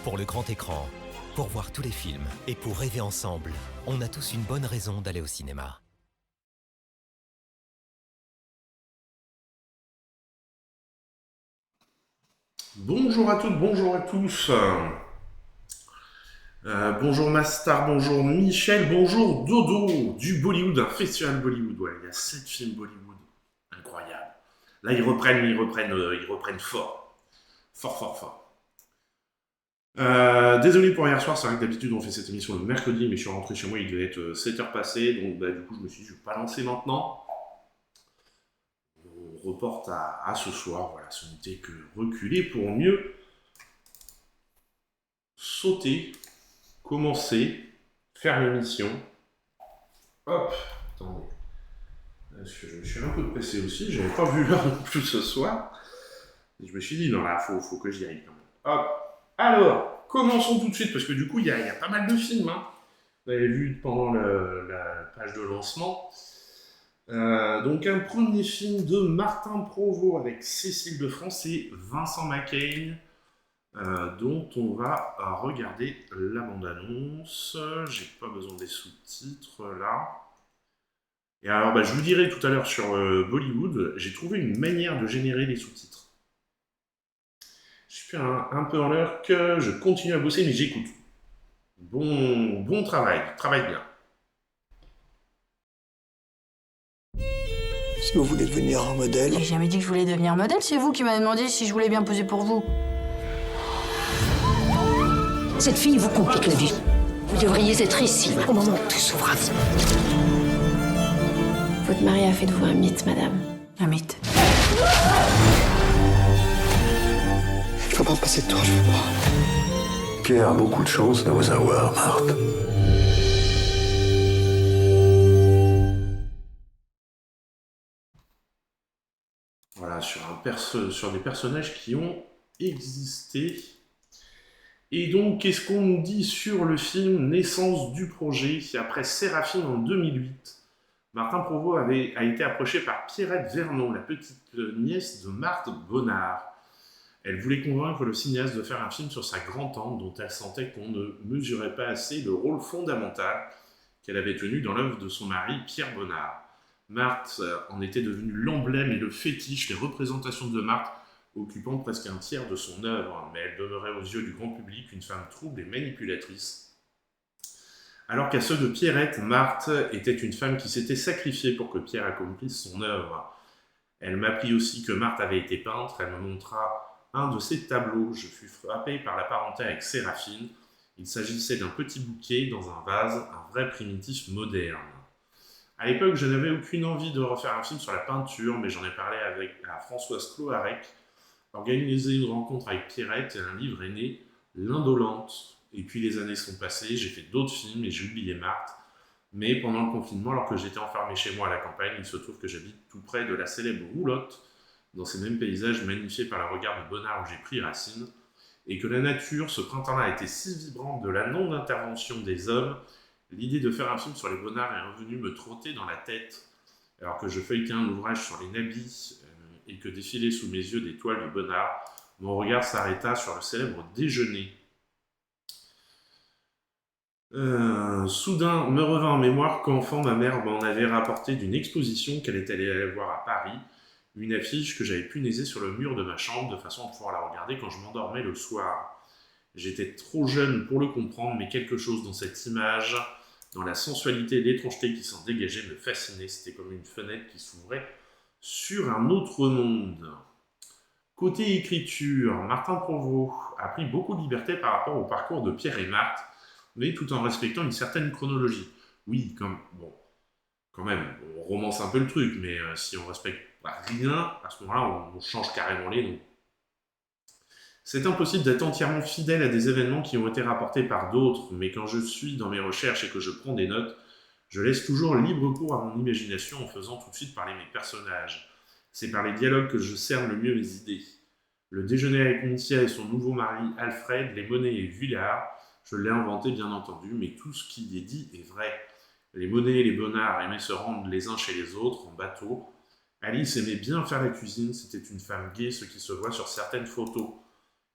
Pour le grand écran, pour voir tous les films et pour rêver ensemble, on a tous une bonne raison d'aller au cinéma. Bonjour à toutes, bonjour à tous. Bonjour Mastar, bonjour Michel, bonjour Dodo du Bollywood, un festival Bollywood. Ouais, il y a 7 films Bollywood, incroyable. Là ils reprennent fort, fort, fort, fort. Désolé pour hier soir, c'est vrai que d'habitude on fait cette émission le mercredi, mais je suis rentré chez moi, il devait être 7h passées, donc du coup je me suis dit je vais pas lancer maintenant. On reporte à ce soir, voilà, ce n'était que reculer pour mieux sauter, commencer, faire l'émission. Hop, attendez. Parce que je me suis un peu pressé aussi, j'avais pas vu l'heure non plus ce soir. Et je me suis dit, non là, faut que j'y aille quand même. Hop. Alors, commençons tout de suite, parce que du coup, il y a pas mal de films. Hein. Vous avez vu pendant la page de lancement. Donc, un premier film de Martin Provost avec Cécile de France et Vincent McCain. Dont on va regarder la bande-annonce. J'ai pas besoin des sous-titres là. Et alors, je vous dirai tout à l'heure sur Bollywood, j'ai trouvé une manière de générer les sous-titres. Je suis un peu en l'heure que je continue à bosser, mais j'écoute. Bon travaille bien. Si vous voulez devenir un modèle, J'ai jamais dit que je voulais devenir modèle, c'est vous qui m'avez demandé si je voulais bien poser pour vous. Cette fille vous complique la vie. Vous devriez être ici, au moment où tout s'ouvre à vous. Votre mari a fait de vous un mythe, madame. Un mythe. je peux pas passer de toi, je peux pas. Pierre a beaucoup de chance de vous avoir, Marthe. Voilà, sur des personnages qui ont existé. Et donc, qu'est-ce qu'on nous dit sur le film Naissance du projet? Après Séraphine en 2008, Martin Provost a été approché par Pierrette Vernon, la petite nièce de Marthe Bonnard. Elle voulait convaincre le cinéaste de faire un film sur sa grand-tante, dont elle sentait qu'on ne mesurait pas assez le rôle fondamental qu'elle avait tenu dans l'œuvre de son mari, Pierre Bonnard. Marthe en était devenue l'emblème et le fétiche, les représentations de Marthe occupant presque un tiers de son œuvre, mais elle demeurait aux yeux du grand public une femme trouble et manipulatrice. Alors qu'à ceux de Pierrette, Marthe était une femme qui s'était sacrifiée pour que Pierre accomplisse son œuvre. Elle m'apprit aussi que Marthe avait été peintre, elle me montra un de ses tableaux. Je fus frappé par la parenté avec Séraphine. Il s'agissait d'un petit bouquet dans un vase, un vrai primitif moderne. À l'époque, je n'avais aucune envie de refaire un film sur la peinture, mais j'en ai parlé à Françoise Cloarec, organisé une rencontre avec Pierrette et un livre est né, L'Indolente. Et puis les années sont passées, j'ai fait d'autres films et j'ai oublié Marthe. Mais pendant le confinement, alors que j'étais enfermé chez moi à la campagne, il se trouve que j'habite tout près de la célèbre Roulotte, dans ces mêmes paysages magnifiés par le regard de Bonnard où j'ai pris racine, et que la nature, ce printemps-là, était si vibrante de la non-intervention des hommes, l'idée de faire un film sur les Bonnards est revenue me trotter dans la tête, alors que je feuilletais un ouvrage sur les nabis et que défilaient sous mes yeux des toiles de Bonnard, mon regard s'arrêta sur le célèbre déjeuner. Soudain me revint en mémoire qu'enfant, ma mère m'en avait rapporté d'une exposition qu'elle était allée voir à Paris, une affiche que j'avais punaiser sur le mur de ma chambre de façon à pouvoir la regarder quand je m'endormais le soir. J'étais trop jeune pour le comprendre, mais quelque chose dans cette image, dans la sensualité et l'étrangeté qui s'en dégageait, me fascinait. C'était comme une fenêtre qui s'ouvrait sur un autre monde. Côté écriture, Martin Provost a pris beaucoup de liberté par rapport au parcours de Pierre et Marthe, mais tout en respectant une certaine chronologie. Oui, quand même, on romance un peu le truc, mais si on respecte rien, à ce moment-là, on change carrément les noms. C'est impossible d'être entièrement fidèle à des événements qui ont été rapportés par d'autres, mais quand je suis dans mes recherches et que je prends des notes, je laisse toujours libre cours à mon imagination en faisant tout de suite parler mes personnages. C'est par les dialogues que je cerne le mieux mes idées. Le déjeuner avec Nithya et son nouveau mari Alfred, les Monet et Vuillard, je l'ai inventé bien entendu, mais tout ce qui est dit est vrai. Les Monet et les Bonnards aimaient se rendre les uns chez les autres en bateau. Alice aimait bien faire la cuisine, c'était une femme gaie, ce qui se voit sur certaines photos.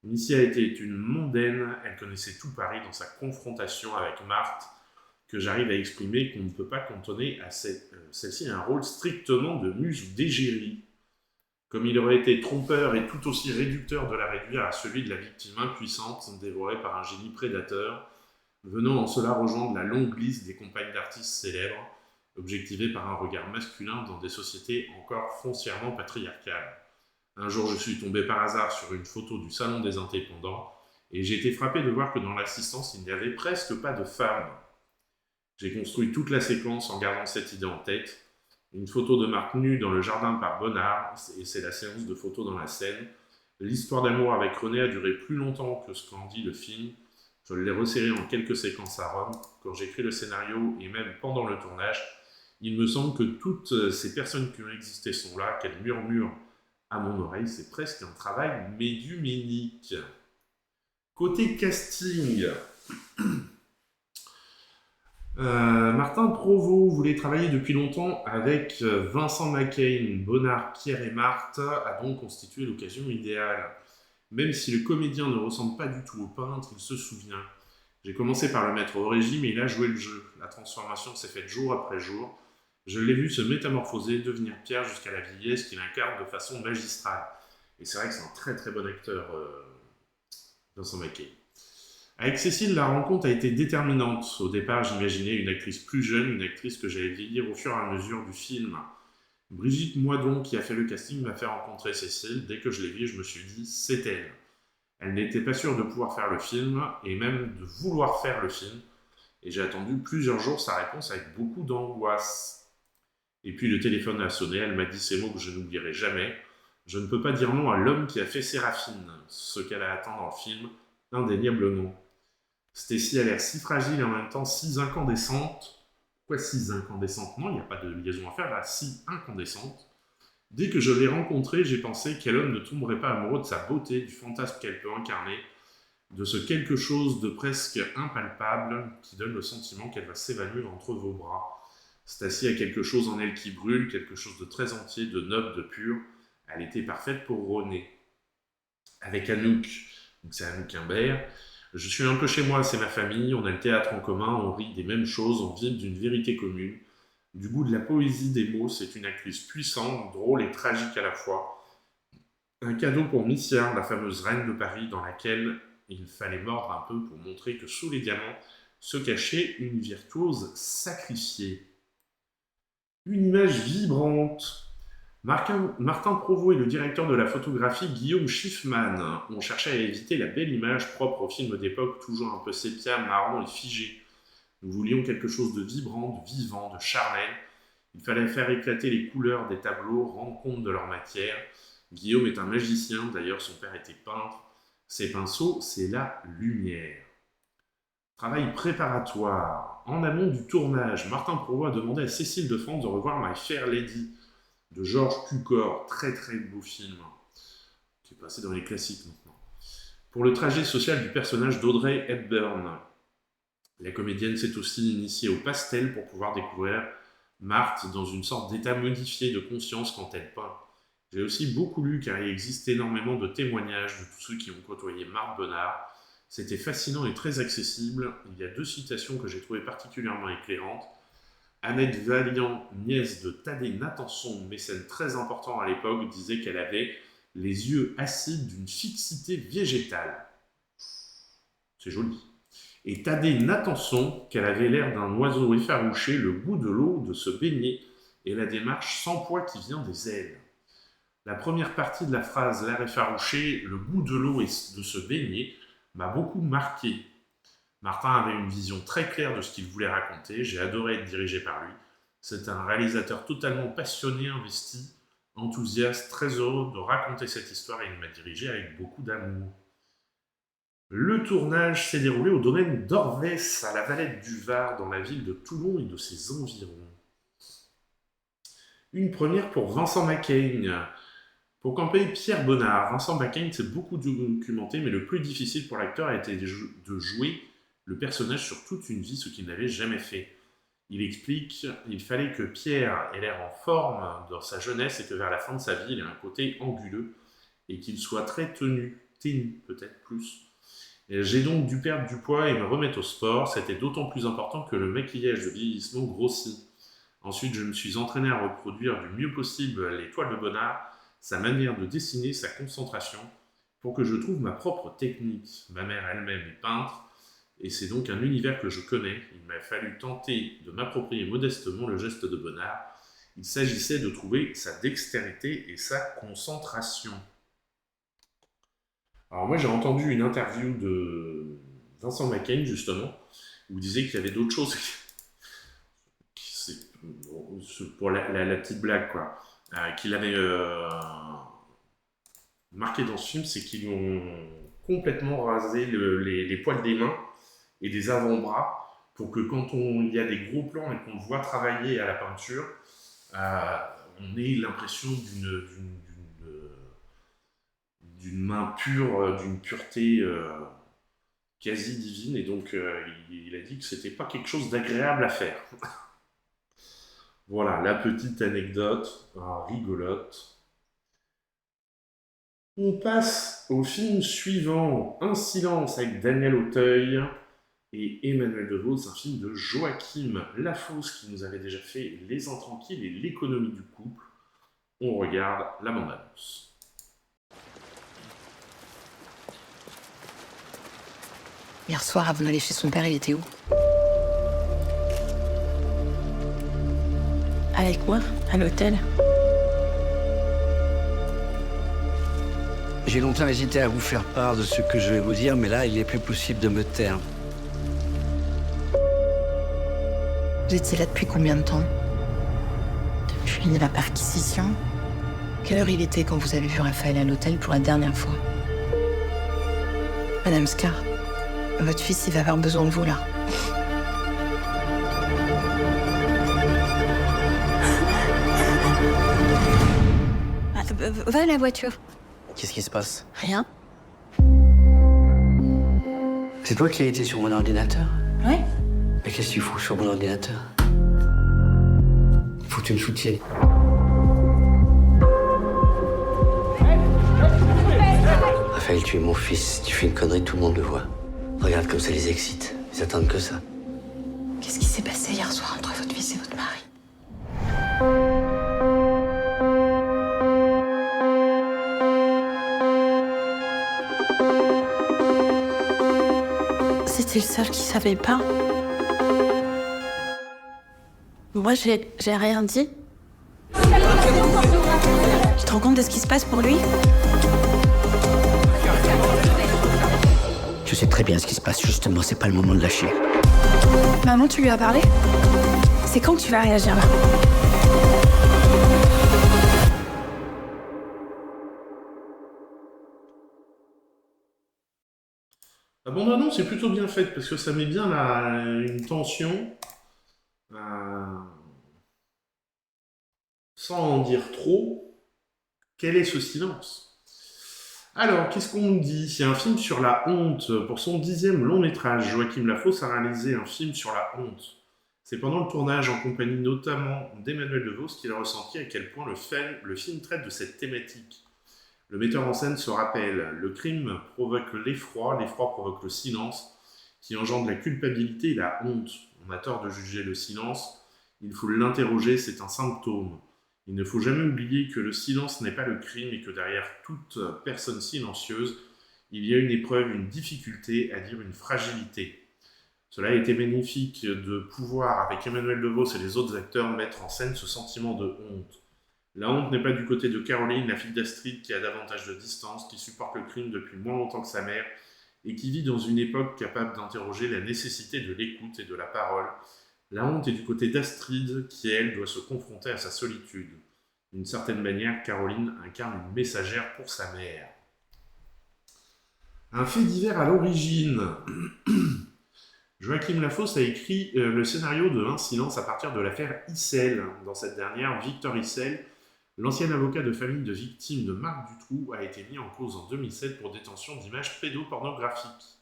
Missy était une mondaine, elle connaissait tout Paris dans sa confrontation avec Marthe, que j'arrive à exprimer qu'on ne peut pas cantonner à celle-ci un rôle strictement de muse ou d'égérie. Comme il aurait été trompeur et tout aussi réducteur de la réduire à celui de la victime impuissante, dévorée par un génie prédateur, venant en cela rejoindre la longue liste des compagnes d'artistes célèbres, objectivées par un regard masculin dans des sociétés encore foncièrement patriarcales. Un jour, je suis tombé par hasard sur une photo du Salon des Indépendants, et j'ai été frappé de voir que dans l'assistance, il n'y avait presque pas de femmes. J'ai construit toute la séquence en gardant cette idée en tête. Une photo de Marthe nue dans le jardin par Bonnard, et c'est la séance de photos dans la Seine. L'histoire d'amour avec René a duré plus longtemps que ce qu'en dit le film. Je l'ai resserré en quelques séquences à Rome. Quand j'écris le scénario, et même pendant le tournage, il me semble que toutes ces personnes qui ont existé sont là, qu'elles murmurent à mon oreille. C'est presque un travail médiumnique. Côté casting... Martin Provost voulait travailler depuis longtemps avec Vincent McCain. Bonnard, Pierre et Marthe a donc constitué l'occasion idéale. Même si le comédien ne ressemble pas du tout au peintre, il se souvient. J'ai commencé par le mettre au régime et il a joué le jeu. La transformation s'est faite jour après jour. Je l'ai vu se métamorphoser, devenir Pierre jusqu'à la vieillesse qu'il incarne de façon magistrale. Et c'est vrai que c'est un très très bon acteur, Vincent McCain. Avec Cécile, la rencontre a été déterminante. Au départ, j'imaginais une actrice plus jeune, une actrice que j'allais vieillir au fur et à mesure du film. Brigitte Moidon, qui a fait le casting, m'a fait rencontrer Cécile. Dès que je l'ai vue, je me suis dit, c'est elle. Elle n'était pas sûre de pouvoir faire le film, et même de vouloir faire le film. Et j'ai attendu plusieurs jours sa réponse avec beaucoup d'angoisse. Et puis le téléphone a sonné, elle m'a dit ces mots que je n'oublierai jamais. Je ne peux pas dire non à l'homme qui a fait Séraphine. Ce qu'elle a atteint dans le film, indéniablement. Stacy a l'air si fragile et en même temps si incandescente. Quoi, si incandescente? Non, il n'y a pas de liaison à faire là, si incandescente. Dès que je l'ai rencontrée, j'ai pensé quel homme ne tomberait pas amoureux de sa beauté, du fantasme qu'elle peut incarner, de ce quelque chose de presque impalpable qui donne le sentiment qu'elle va s'évanouir entre vos bras. Stacy a quelque chose en elle qui brûle, quelque chose de très entier, de noble, de pur. Elle était parfaite pour René. Avec Anouk, donc c'est Anouk Imbert, je suis un peu chez moi, c'est ma famille, on a le théâtre en commun, on rit des mêmes choses, on vit d'une vérité commune. Du goût de la poésie des mots, c'est une actrice puissante, drôle et tragique à la fois. Un cadeau pour Missia, la fameuse reine de Paris, dans laquelle il fallait mordre un peu pour montrer que sous les diamants se cachait une virtuose sacrifiée. Une image vibrante. Martin Provost et le directeur de la photographie Guillaume Schiffman ont cherché à éviter la belle image propre au film d'époque, toujours un peu sépia, marron et figé. Nous voulions quelque chose de vibrant, de vivant, de charnel. Il fallait faire éclater les couleurs des tableaux, rendre compte de leur matière. Guillaume est un magicien, d'ailleurs son père était peintre. Ses pinceaux, c'est la lumière. Travail préparatoire. En amont du tournage, Martin Provost a demandé à Cécile de France de revoir My Fair Lady de Georges Cukor, très très beau film, qui est passé dans les classiques maintenant. Pour le trajet social du personnage d'Audrey Hepburn, la comédienne s'est aussi initiée au pastel pour pouvoir découvrir Marthe dans une sorte d'état modifié de conscience quand elle peint. J'ai aussi beaucoup lu car il existe énormément de témoignages de tous ceux qui ont côtoyé Marthe Bonnard. C'était fascinant et très accessible. Il y a 2 citations que j'ai trouvées particulièrement éclairantes. Annette Valiant, nièce de Thaddée Nathanson, mécène très important à l'époque, disait qu'elle avait les yeux acides d'une fixité végétale. C'est joli. Et Thaddée Nathanson, qu'elle avait l'air d'un oiseau effarouché, le goût de l'eau, de se baigner, et la démarche sans poids qui vient des ailes. La première partie de la phrase, l'air effarouché, le goût de l'eau et de se baigner, m'a beaucoup marqué. Martin avait une vision très claire de ce qu'il voulait raconter, j'ai adoré être dirigé par lui. C'est un réalisateur totalement passionné, investi, enthousiaste, très heureux de raconter cette histoire et il m'a dirigé avec beaucoup d'amour. Le tournage s'est déroulé au domaine d'Orvès, à la Valette du Var, dans la ville de Toulon et de ses environs. Une première pour Vincent McCain. Pour camper Pierre Bonnard, Vincent McCain s'est beaucoup documenté, mais le plus difficile pour l'acteur a été de jouer le personnage sur toute une vie, ce qu'il n'avait jamais fait. Il explique il fallait que Pierre ait l'air en forme dans sa jeunesse et que vers la fin de sa vie, il ait un côté anguleux et qu'il soit très tenu. tennis peut-être plus. J'ai donc dû perdre du poids et me remettre au sport. C'était d'autant plus important que le maquillage de vieillissement grossit. Ensuite, je me suis entraîné à reproduire du mieux possible les toiles de Bonnard, sa manière de dessiner, sa concentration, pour que je trouve ma propre technique. Ma mère elle-même est peintre, et c'est donc un univers que je connais. Il m'a fallu tenter de m'approprier modestement le geste de Bonnard. Il s'agissait de trouver sa dextérité et sa concentration. Alors moi j'ai entendu une interview de Vincent Macaigne justement, où il disait qu'il y avait d'autres choses, pour la petite blague quoi, qu'il avait marqué dans ce film, c'est qu'ils ont complètement rasé les poils des mains et des avant-bras, pour que quand il y a des gros plans et qu'on le voit travailler à la peinture, on ait l'impression d'une main pure, d'une pureté quasi divine, et donc il a dit que c'était pas quelque chose d'agréable à faire. Voilà, la petite anecdote rigolote. On passe au film suivant, Un silence avec Daniel Auteuil et Emmanuel Devos, un film de Joachim Lafosse qui nous avait déjà fait Les Intranquilles et L'économie du couple. On regarde la bande-annonce. Hier soir, avant d'aller chez son père, il était où? Avec moi? À l'hôtel? J'ai longtemps hésité à vous faire part de ce que je vais vous dire, mais là, il n'est plus possible de me taire. Vous étiez là depuis combien de temps? Depuis la perquisition? Quelle heure il était quand vous avez vu Raphaël à l'hôtel pour la dernière fois? Madame Scar, votre fils, il va avoir besoin de vous, là. Va à la voiture. Qu'est-ce qui se passe? Rien. C'est toi qui as été sur mon ordinateur? Ouais. Mais qu'est-ce que tu fous sur mon ordinateur? Faut que tu me soutiennes. Raphaël, tu es mon fils. Si tu fais une connerie, tout le monde le voit. Regarde comme ça les excite. Ils attendent que ça. Qu'est-ce qui s'est passé hier soir entre votre fils et votre mari? C'était le seul qui savait pas. Moi, j'ai rien dit. Tu te rends compte de ce qui se passe pour lui? Je sais très bien ce qui se passe, justement, c'est pas le moment de lâcher. Maman, tu lui as parlé? C'est quand que tu vas réagir là? La bande-annonce est plutôt bien faite parce que ça met bien une tension, sans en dire trop. Quel est ce silence? Alors, qu'est-ce qu'on me dit? C'est un film sur la honte. Pour son 10e long métrage, Joachim Lafosse a réalisé un film sur la honte. C'est pendant le tournage, en compagnie notamment d'Emmanuel Devos, qu'il a ressenti à quel point le film traite de cette thématique. Le metteur en scène se rappelle, le crime provoque l'effroi provoque le silence, qui engendre la culpabilité et la honte. On a tort de juger le silence, il faut l'interroger, c'est un symptôme. Il ne faut jamais oublier que le silence n'est pas le crime et que derrière toute personne silencieuse, il y a une épreuve, une difficulté, à dire une fragilité. Cela a été magnifique de pouvoir, avec Emmanuel Devos et les autres acteurs, mettre en scène ce sentiment de honte. La honte n'est pas du côté de Caroline, la fille d'Astrid, qui a davantage de distance, qui supporte le crime depuis moins longtemps que sa mère, et qui vit dans une époque capable d'interroger la nécessité de l'écoute et de la parole. La honte est du côté d'Astrid, qui, elle, doit se confronter à sa solitude. D'une certaine manière, Caroline incarne une messagère pour sa mère. Un fait divers à l'origine. Joachim Lafosse a écrit le scénario de Un silence à partir de l'affaire Issel. Dans cette dernière, Victor Issel, l'ancien avocat de famille de victimes de Marc Dutroux, a été mis en cause en 2007 pour détention d'images pédopornographiques.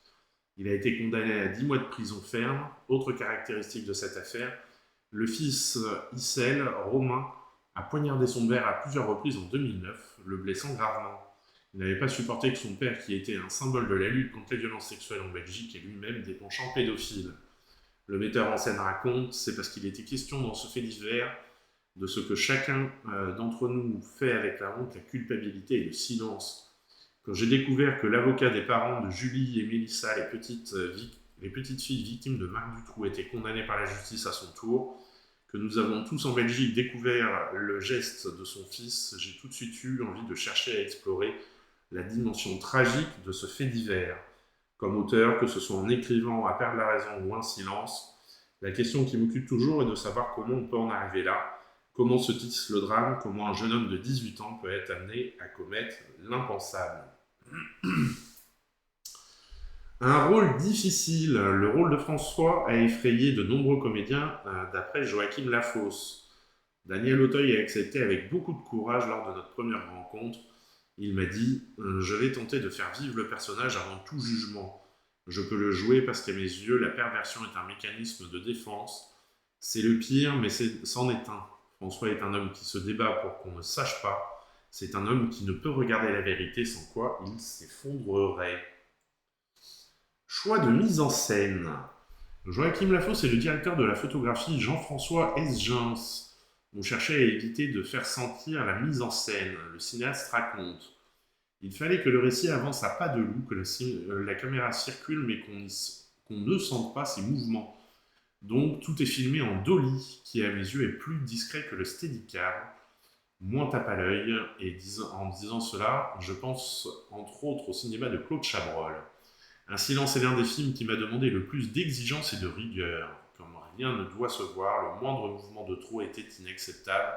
Il a été condamné à 10 mois de prison ferme. Autre caractéristique de cette affaire, le fils Issel, Romain, a poignardé son père à plusieurs reprises en 2009, le blessant gravement. Il n'avait pas supporté que son père, qui était un symbole de la lutte contre les violences sexuelles en Belgique, ait lui-même des penchants pédophiles. Le metteur en scène raconte, c'est parce qu'il était question dans ce fait divers de ce que chacun d'entre nous fait avec la honte, la culpabilité et le silence. Quand j'ai découvert que l'avocat des parents de Julie et Mélissa, les petites filles victimes de Marc Dutroux, étaient condamnées par la justice à son tour, que nous avons tous en Belgique découvert le geste de son fils, j'ai tout de suite eu envie de chercher à explorer la dimension tragique de ce fait divers. Comme auteur, que ce soit en écrivant, à perdre la raison ou en silence, la question qui m'occupe toujours est de savoir comment on peut en arriver là, comment se tisse le drame, comment un jeune homme de 18 ans peut être amené à commettre l'impensable. Un rôle difficile. Le rôle de François a effrayé de nombreux comédiens, d'après Joachim Lafosse. Daniel Auteuil a accepté avec beaucoup de courage lors de notre première rencontre. Il m'a dit « Je vais tenter de faire vivre le personnage avant tout jugement. Je peux le jouer parce qu'à mes yeux, la perversion est un mécanisme de défense. C'est le pire, mais c'en est un. François est un homme qui se débat pour qu'on ne sache pas. C'est un homme qui ne peut regarder la vérité sans quoi il s'effondrerait. » Choix de mise en scène. Joachim Lafosse est le directeur de la photographie Jean-François Esgens. On cherchait à éviter de faire sentir la mise en scène. Le cinéaste raconte. Il fallait que le récit avance à pas de loup, que la caméra circule mais qu'on ne sente pas ses mouvements. Donc tout est filmé en dolly, qui à mes yeux est plus discret que le steadicam. Moins tape à l'œil, et en disant cela, je pense entre autres au cinéma de Claude Chabrol. Un silence est l'un des films qui m'a demandé le plus d'exigence et de rigueur. Comme rien ne doit se voir, le moindre mouvement de trop était inacceptable,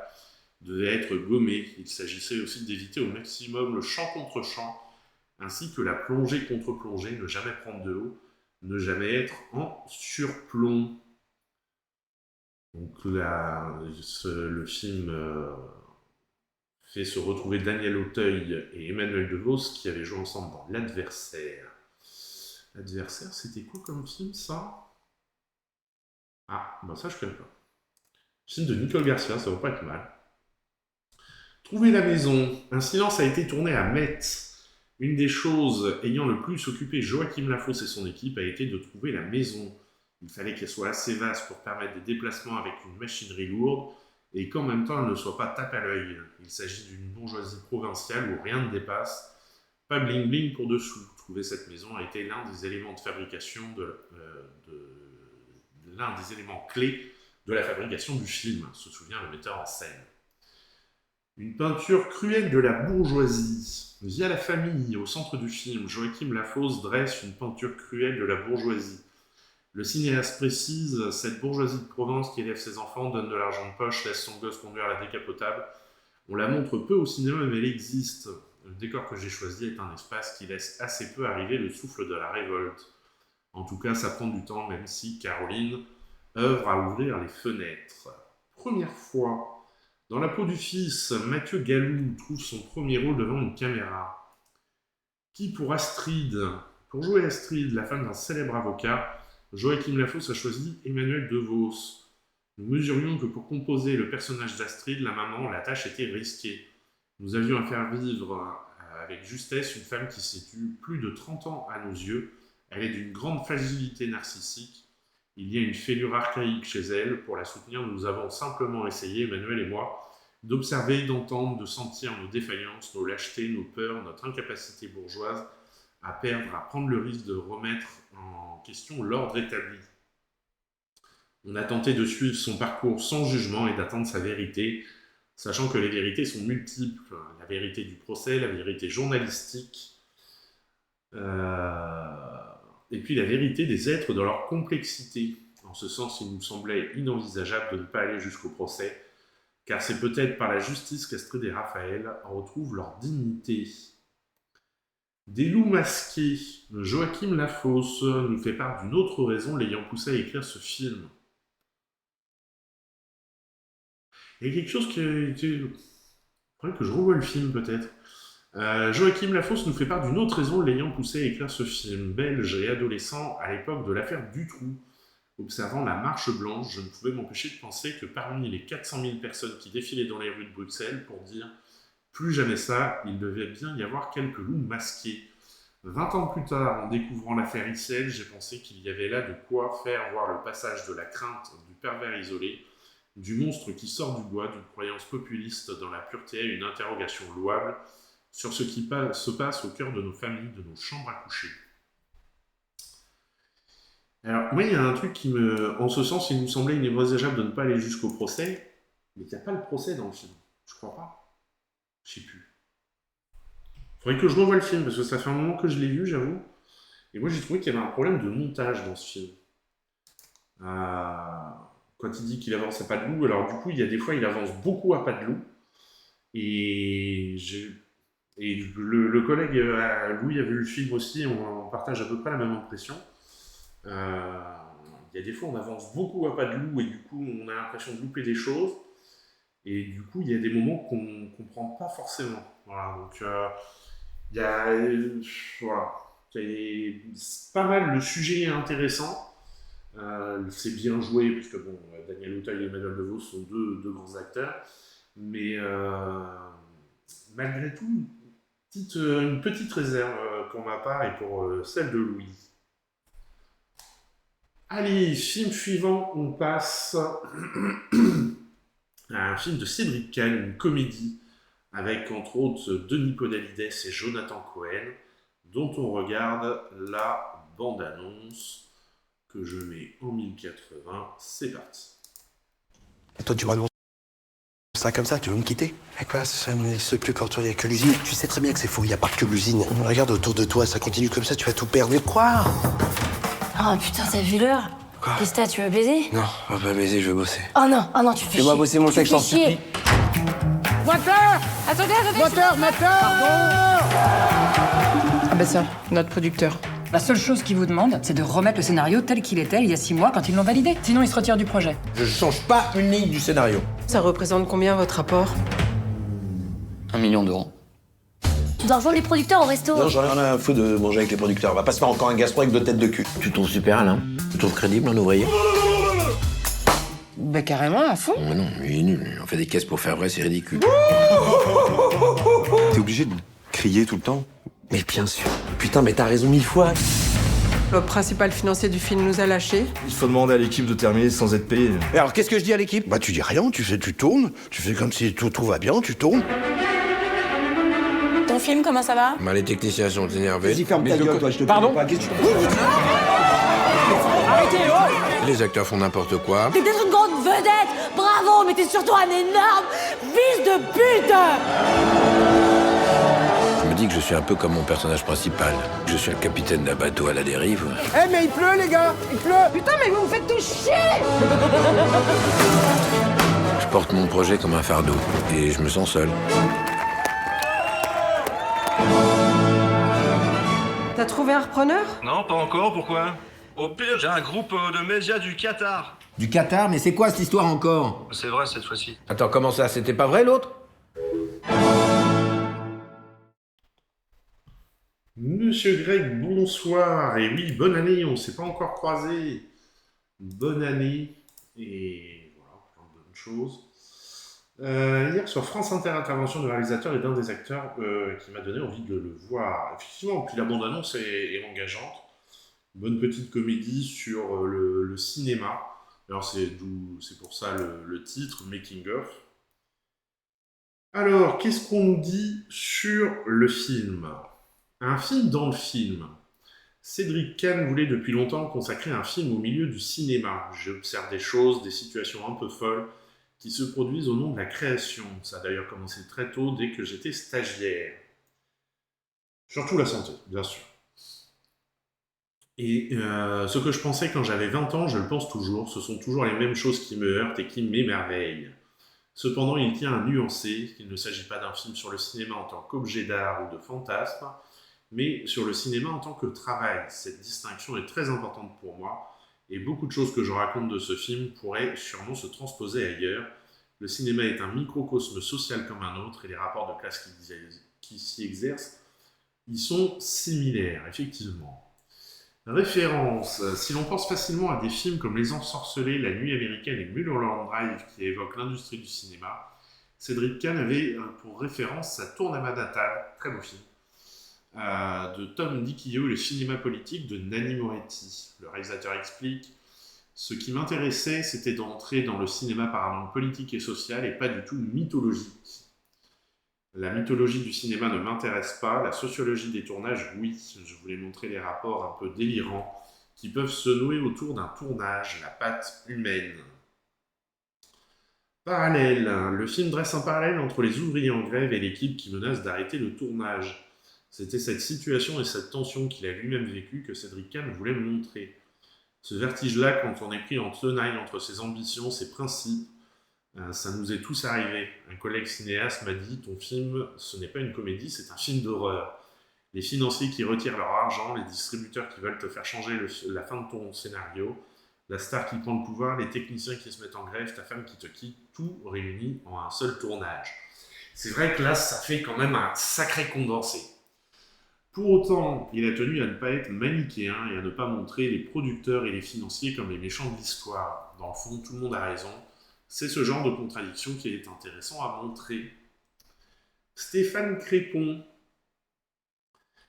devait être gommé. Il s'agissait aussi d'éviter au maximum le champ contre champ, ainsi que la plongée contre plongée, ne jamais prendre de haut, ne jamais être en surplomb. Donc là, le film fait se retrouver Daniel Auteuil et Emmanuel DeVos qui avaient joué ensemble dans L'Adversaire. L'Adversaire, c'était quoi comme film, ça? Ah, bah ça je connais pas. Film de Nicole Garcia, ça va pas être mal. Trouver la maison. Un silence a été tourné à Metz. Une des choses ayant le plus occupé Joachim Lafosse et son équipe a été de trouver la maison. Il fallait qu'elle soit assez vaste pour permettre des déplacements avec une machinerie lourde et qu'en même temps elle ne soit pas tape à l'œil. Il s'agit d'une bourgeoisie provinciale où rien ne dépasse. Pas bling bling pour dessous. Trouver cette maison a été l'un des éléments de fabrication l'un des éléments clés de la fabrication du film, se souvient le metteur en scène. Une peinture cruelle de la bourgeoisie. Via la famille, au centre du film, Joachim Lafosse dresse une peinture cruelle de la bourgeoisie. Le cinéaste précise, cette bourgeoisie de Provence qui élève ses enfants, donne de l'argent de poche, laisse son gosse conduire la décapotable. On la montre peu au cinéma, mais elle existe. Le décor que j'ai choisi est un espace qui laisse assez peu arriver le souffle de la révolte. En tout cas, ça prend du temps, même si Caroline œuvre à ouvrir les fenêtres. Première fois, dans La peau du fils, Mathieu Gallou trouve son premier rôle devant une caméra. Qui pour Astrid? Pour jouer Astrid, la femme d'un célèbre avocat, Joachim Lafosse a choisi Emmanuel DeVos. Nous mesurions que pour composer le personnage d'Astrid, la maman, la tâche était risquée. Nous avions à faire vivre avec justesse une femme qui situe plus de 30 ans à nos yeux. Elle est d'une grande fragilité narcissique. Il y a une fêlure archaïque chez elle. Pour la soutenir, nous avons simplement essayé, Emmanuel et moi, d'observer, d'entendre, de sentir nos défaillances, nos lâchetés, nos peurs, notre incapacité bourgeoise à perdre, à prendre le risque de remettre en question l'ordre établi. On a tenté de suivre son parcours sans jugement et d'attendre sa vérité, sachant que les vérités sont multiples. La vérité du procès, la vérité journalistique, et puis la vérité des êtres dans leur complexité. En ce sens, il nous semblait inenvisageable de ne pas aller jusqu'au procès, car c'est peut-être par la justice qu'Astrid et Raphaël retrouvent leur dignité. Des loups masqués. Joachim Lafosse nous fait part d'une autre raison l'ayant poussé à écrire ce film. Il y a quelque chose qui a été... Il faudrait que je revoie le film, peut-être. Joachim Lafosse nous fait part d'une autre raison l'ayant poussé à écrire ce film. Belge et adolescent à l'époque de l'affaire Dutroux. Observant la marche blanche, je ne pouvais m'empêcher de penser que parmi les 400 000 personnes qui défilaient dans les rues de Bruxelles pour dire « plus jamais ça, il devait bien y avoir quelques loups masqués. 20 ans plus tard, en découvrant l'affaire Issel, j'ai pensé qu'il y avait là de quoi faire voir le passage de la crainte du pervers isolé, du monstre qui sort du bois, d'une croyance populiste dans la pureté à une interrogation louable sur ce qui se passe au cœur de nos familles, de nos chambres à coucher. Alors, moi, il y a un truc qui en ce sens, il me semblait inenvisageable de ne pas aller jusqu'au procès, mais il n'y a pas le procès dans le film. Je crois pas. Je sais plus. Faudrait que je revoie le film, parce que ça fait un moment que je l'ai vu, j'avoue. Et moi, j'ai trouvé qu'il y avait un problème de montage dans ce film. Quand il dit qu'il avance à pas de loup, alors du coup, il y a des fois, il avance beaucoup à pas de loup. Et le collègue Louis a vu le film aussi, on partage à peu près la même impression. Il y a des fois, on avance beaucoup à pas de loup, et du coup, on a l'impression de louper des choses. Et du coup, il y a des moments qu'on ne comprend pas forcément. Voilà, donc il y a... voilà. C'est pas mal, le sujet est intéressant. C'est bien joué, puisque bon, Daniel Auteuil et Emmanuel DeVos sont deux grands acteurs. Mais malgré tout, une petite réserve pour ma part et pour celle de Louis. Allez, film suivant, on passe à un film de Cédric Kahn, une comédie, avec entre autres Denis Podalides et Jonathan Cohen, dont on regarde la bande-annonce que je mets en 1080. C'est parti. Et toi, tu m'annonces ça comme ça, tu veux me quitter? Et quoi, ça n'existe plus quand il n'y a que l'usine. Tu sais très bien que c'est faux, il n'y a pas que l'usine. Regarde autour de toi, ça continue comme ça, tu vas tout perdre. Mais quoi? Oh putain, t'as vu l'heure? Quoi? Qu'est-ce que t'as, tu veux baiser? Non, on va pas baiser, je veux bosser. Oh non, tu fais chier. Fais-moi bosser mon sexe, Tu t'en fais chier. supplie. Moteur! Attendez! Moteur! Ah ben ça, notre producteur. La seule chose qu'il vous demande, c'est de remettre le scénario tel qu'il était il y a 6 mois quand ils l'ont validé. Sinon, il se retire du projet. Je change pas une ligne du scénario. Ça représente combien votre rapport? 1 million d'euros. Tu dois rejoindre les producteurs au resto. Non, j'en ai rien à foutre de manger avec les producteurs. On va pas se faire encore un gastro avec 2 têtes de cul. Tu trouves super, Alain? Tu trouves crédible, un ouvrier? Bah carrément, à fond. Mais non, il est nul. On fait des caisses pour faire vrai, c'est ridicule. T'es obligé de crier tout le temps? Mais bien sûr. Putain, mais t'as raison 1000 fois. Le principal financier du film nous a lâchés. Il faut demander à l'équipe de terminer sans être payé. Et alors, qu'est-ce que je dis à l'équipe? Bah, tu dis rien, tu tournes. Tu fais comme si tout va bien, tu tournes. Ton film, comment ça va? Les techniciens sont énervés. Vas-y, ferme ta gueule, toi, je te parle pas. Qu'est-ce que tu... Arrêtez, oh! Les acteurs font n'importe quoi. T'es peut-être une grande vedette. Bravo, mais t'es surtout un énorme fils de pute. Je me dis que je suis un peu comme mon personnage principal. Je suis le capitaine d'un bateau à la dérive. Eh mais il pleut, les gars! Il pleut! Putain, mais vous me faites tout chier! Je porte mon projet comme un fardeau. Et je me sens seul. T'as trouvé un repreneur? Non, pas encore, pourquoi? Au pire, j'ai un groupe de médias du Qatar. Du Qatar? Mais c'est quoi cette histoire encore? C'est vrai cette fois-ci. Attends, comment ça? C'était pas vrai l'autre? Monsieur Greg, bonsoir. Et oui, bonne année, on ne s'est pas encore croisés. Bonne année. Et voilà, plein de bonnes choses. Hier, sur France Inter, intervention du réalisateur et d'un des acteurs qui m'a donné envie de le voir. Effectivement, puis la bande-annonce est engageante. Bonne petite comédie sur le cinéma. Alors, c'est pour ça le titre, Making of. Alors, qu'est-ce qu'on nous dit sur le film ? Un film dans le film. Cédric Kahn voulait depuis longtemps consacrer un film au milieu du cinéma. J'observe des choses, des situations un peu folles qui se produisent au nom de la création. Ça a d'ailleurs commencé très tôt, dès que j'étais stagiaire. Surtout la santé, bien sûr. Et ce que je pensais quand j'avais 20 ans, je le pense toujours. Ce sont toujours les mêmes choses qui me heurtent et qui m'émerveillent. Cependant, il tient à nuancer qu'il ne s'agit pas d'un film sur le cinéma en tant qu'objet d'art ou de fantasme, mais sur le cinéma en tant que travail. Cette distinction est très importante pour moi, et beaucoup de choses que je raconte de ce film pourraient sûrement se transposer ailleurs. Le cinéma est un microcosme social comme un autre, et les rapports de classe qui s'y exercent y sont similaires, effectivement. Référence. Si l'on pense facilement à des films comme Les Ensorcelés, La Nuit américaine et Mulholland Drive qui évoquent l'industrie du cinéma, Cédric Kahn avait pour référence sa tourne à Manhattan, très beau film, de Tom DiCio et le cinéma politique de Nanni Moretti. Le réalisateur explique: ce qui m'intéressait, c'était d'entrer dans le cinéma par un angle politique et social et pas du tout mythologique. La mythologie du cinéma ne m'intéresse pas, la sociologie des tournages, oui. Je voulais montrer les rapports un peu délirants qui peuvent se nouer autour d'un tournage, la patte humaine. Parallèle. Le film dresse un parallèle entre les ouvriers en grève et l'équipe qui menace d'arrêter le tournage. C'était cette situation et cette tension qu'il a lui-même vécue que Cédric Kahn voulait montrer. Ce vertige-là, quand on est pris en tenaille entre ses ambitions, ses principes, ça nous est tous arrivé. Un collègue cinéaste m'a dit: ton film, ce n'est pas une comédie, c'est un film d'horreur. Les financiers qui retirent leur argent, les distributeurs qui veulent te faire changer la fin de ton scénario, la star qui prend le pouvoir, les techniciens qui se mettent en grève, ta femme qui te quitte, tout réuni en un seul tournage. C'est vrai que là, ça fait quand même un sacré condensé. Pour autant, il a tenu à ne pas être manichéen et à ne pas montrer les producteurs et les financiers comme les méchants de l'histoire. Dans le fond, tout le monde a raison. C'est ce genre de contradiction qui est intéressant à montrer. Stéphane Crépon.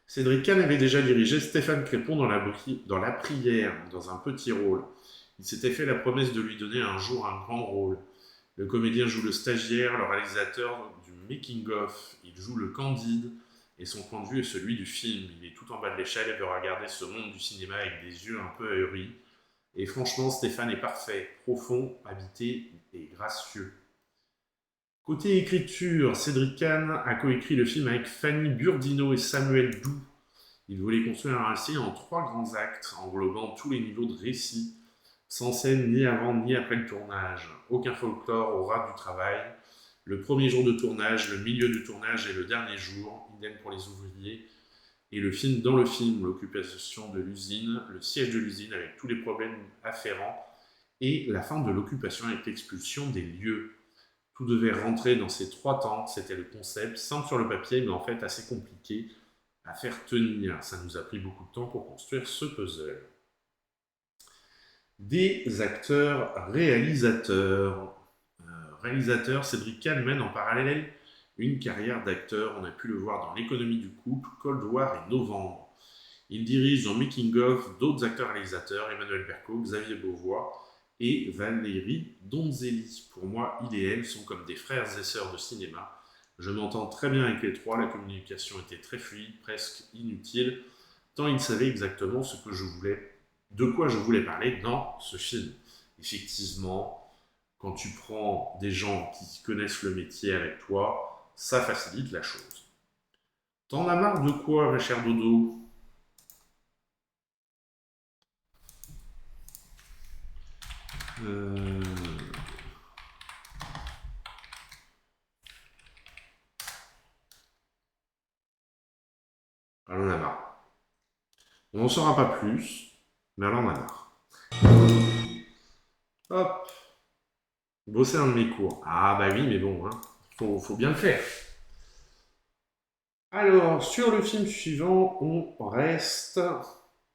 Cédric Kahn avait déjà dirigé Stéphane Crépon dans La Prière, dans un petit rôle. Il s'était fait la promesse de lui donner un jour un grand rôle. Le comédien joue le stagiaire, le réalisateur du making-of. Il joue le Candide, et son point de vue est celui du film. Il est tout en bas de l'échelle et veut regarder ce monde du cinéma avec des yeux un peu ahuris. Et franchement, Stéphane est parfait, profond, habité et gracieux. Côté écriture, Cédric Kahn a coécrit le film avec Fanny Burdino et Samuel Doux. Il voulait construire un récit en 3 grands actes, englobant tous les niveaux de récit, sans scène ni avant ni après le tournage. Aucun folklore au ras du travail. Le premier jour de tournage, le milieu du tournage et le dernier jour, idem pour les ouvriers. Et le film dans le film, l'occupation de l'usine, le siège de l'usine avec tous les problèmes afférents, et la fin de l'occupation avec l'expulsion des lieux. Tout devait rentrer dans ces 3 temps, c'était le concept, simple sur le papier, mais en fait assez compliqué à faire tenir. Ça nous a pris beaucoup de temps pour construire ce puzzle. Des acteurs réalisateurs. Réalisateur, Cédric Kahn mène en parallèle une carrière d'acteur. On a pu le voir dans L'économie du couple, Cold War et Novembre. Il dirige dans Making of d'autres acteurs réalisateurs, Emmanuel Berco, Xavier Beauvois et Valérie Donzelli. Pour moi, il et elle sont comme des frères et sœurs de cinéma. Je m'entends très bien avec les 3, la communication était très fluide, presque inutile, tant ils savaient exactement de quoi je voulais parler dans ce film. Effectivement, quand tu prends des gens qui connaissent le métier avec toi, ça facilite la chose. T'en as marre de quoi, ma chère Dodo ? Elle en a marre. On n'en saura pas plus, mais elle en a marre. Hop. Bosser un de mes cours. Ah bah oui, mais bon, hein, faut bien le faire. Alors, sur le film suivant, on reste...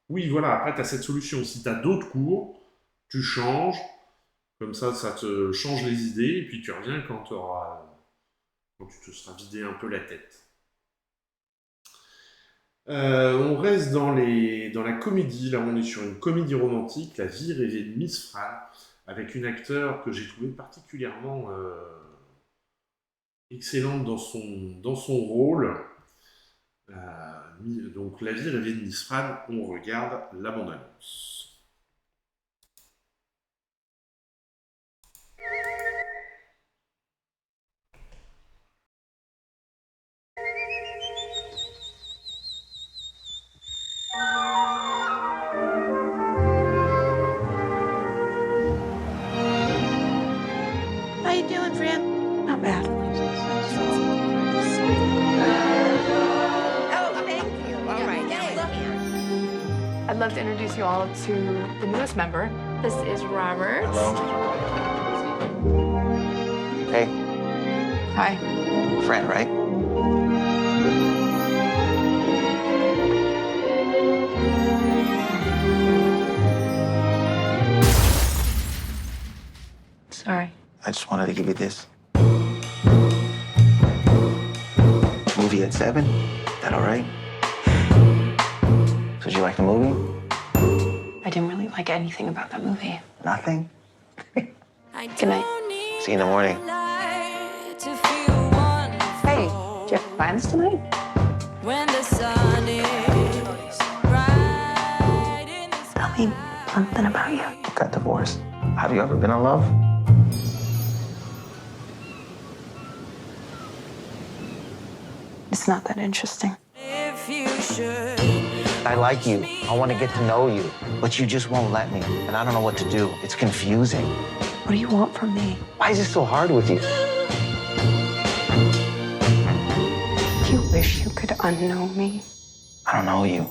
Oui, voilà, après, tu as cette solution. Si tu as d'autres cours, tu changes. Comme ça te change les idées. Et puis tu reviens quand tu te seras vidé un peu la tête. On reste dans la comédie. Là, on est sur une comédie romantique, La vie rêvée de Miss Fran, avec une acteure que j'ai trouvée particulièrement excellente dans son rôle. Donc, La vie rêvée de Miss Fran, on regarde la bande-annonce. How you doing, Fran? Not bad. Oh, thank you. All right, now look here. I'd love to introduce you all to the newest member. This is Robert. Hello. Hey. Hi. Fran, right? Sorry. I just wanted to give you this. 7? Is that all right? So did you like the movie? I didn't really like anything about that movie. Nothing? Good night. See you in the morning. Hey, do you have plans tonight? Tell me something about you. Got divorced. Have you ever been in love? It's not that interesting. I like you. I want to get to know you. But you just won't let me. And I don't know what to do. It's confusing. What do you want from me? Why is it so hard with you? Do you wish you could unknow me? I don't know you.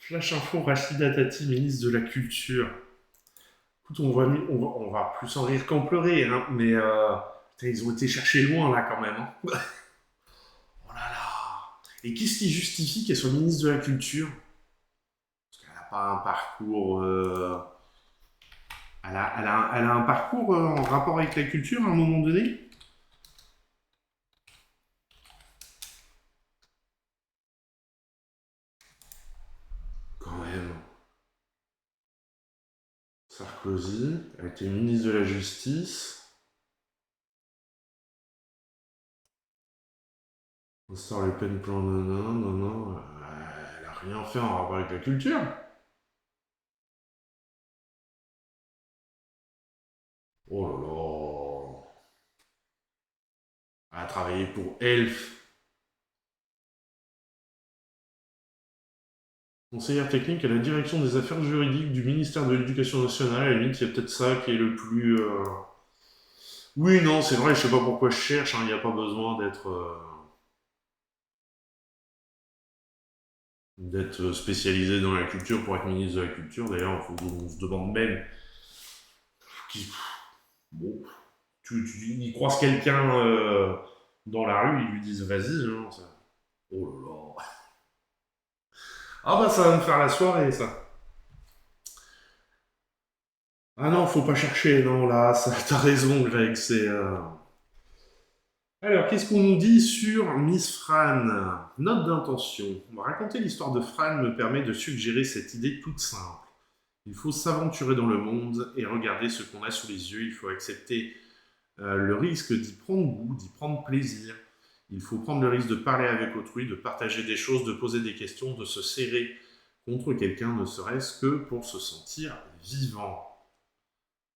Flash info, Rachida Dati, ministre de la Culture. Écoute, on va plus en rire qu'en pleurer, hein, mais putain, ils ont été chercher loin là quand même. Hein. Oh là là. Et qu'est-ce qui justifie qu'elle soit ministre de la Culture? Parce qu'elle n'a pas un parcours... Elle a un parcours en rapport avec la culture à un moment donné? Sarkozy, elle était ministre de la Justice. On sort les peines plan non, elle a rien fait en rapport avec la culture. Oh là là. Elle a travaillé pour Elf. Conseillère technique à la direction des affaires juridiques du ministère de l'Éducation nationale. À la limite, il y a peut-être ça qui est le plus... Oui, non, c'est vrai, je sais pas pourquoi je cherche, il n'y a pas besoin d'être spécialisé dans la culture pour être ministre de la Culture. D'ailleurs, il faut qu'on se demande même... Bon, il croise quelqu'un dans la rue, ils lui disent « Vas-y, hein, ça... » Oh là là. Ah bah ça va me faire la soirée, ça. Ah non, faut pas chercher, non, là, t'as raison, Greg, c'est... Alors, qu'est-ce qu'on nous dit sur Miss Fran? Note d'intention. Raconter l'histoire de Fran me permet de suggérer cette idée toute simple. Il faut s'aventurer dans le monde et regarder ce qu'on a sous les yeux. Il faut accepter le risque d'y prendre goût, d'y prendre plaisir. Il faut prendre le risque de parler avec autrui, de partager des choses, de poser des questions, de se serrer contre quelqu'un, ne serait-ce que pour se sentir vivant.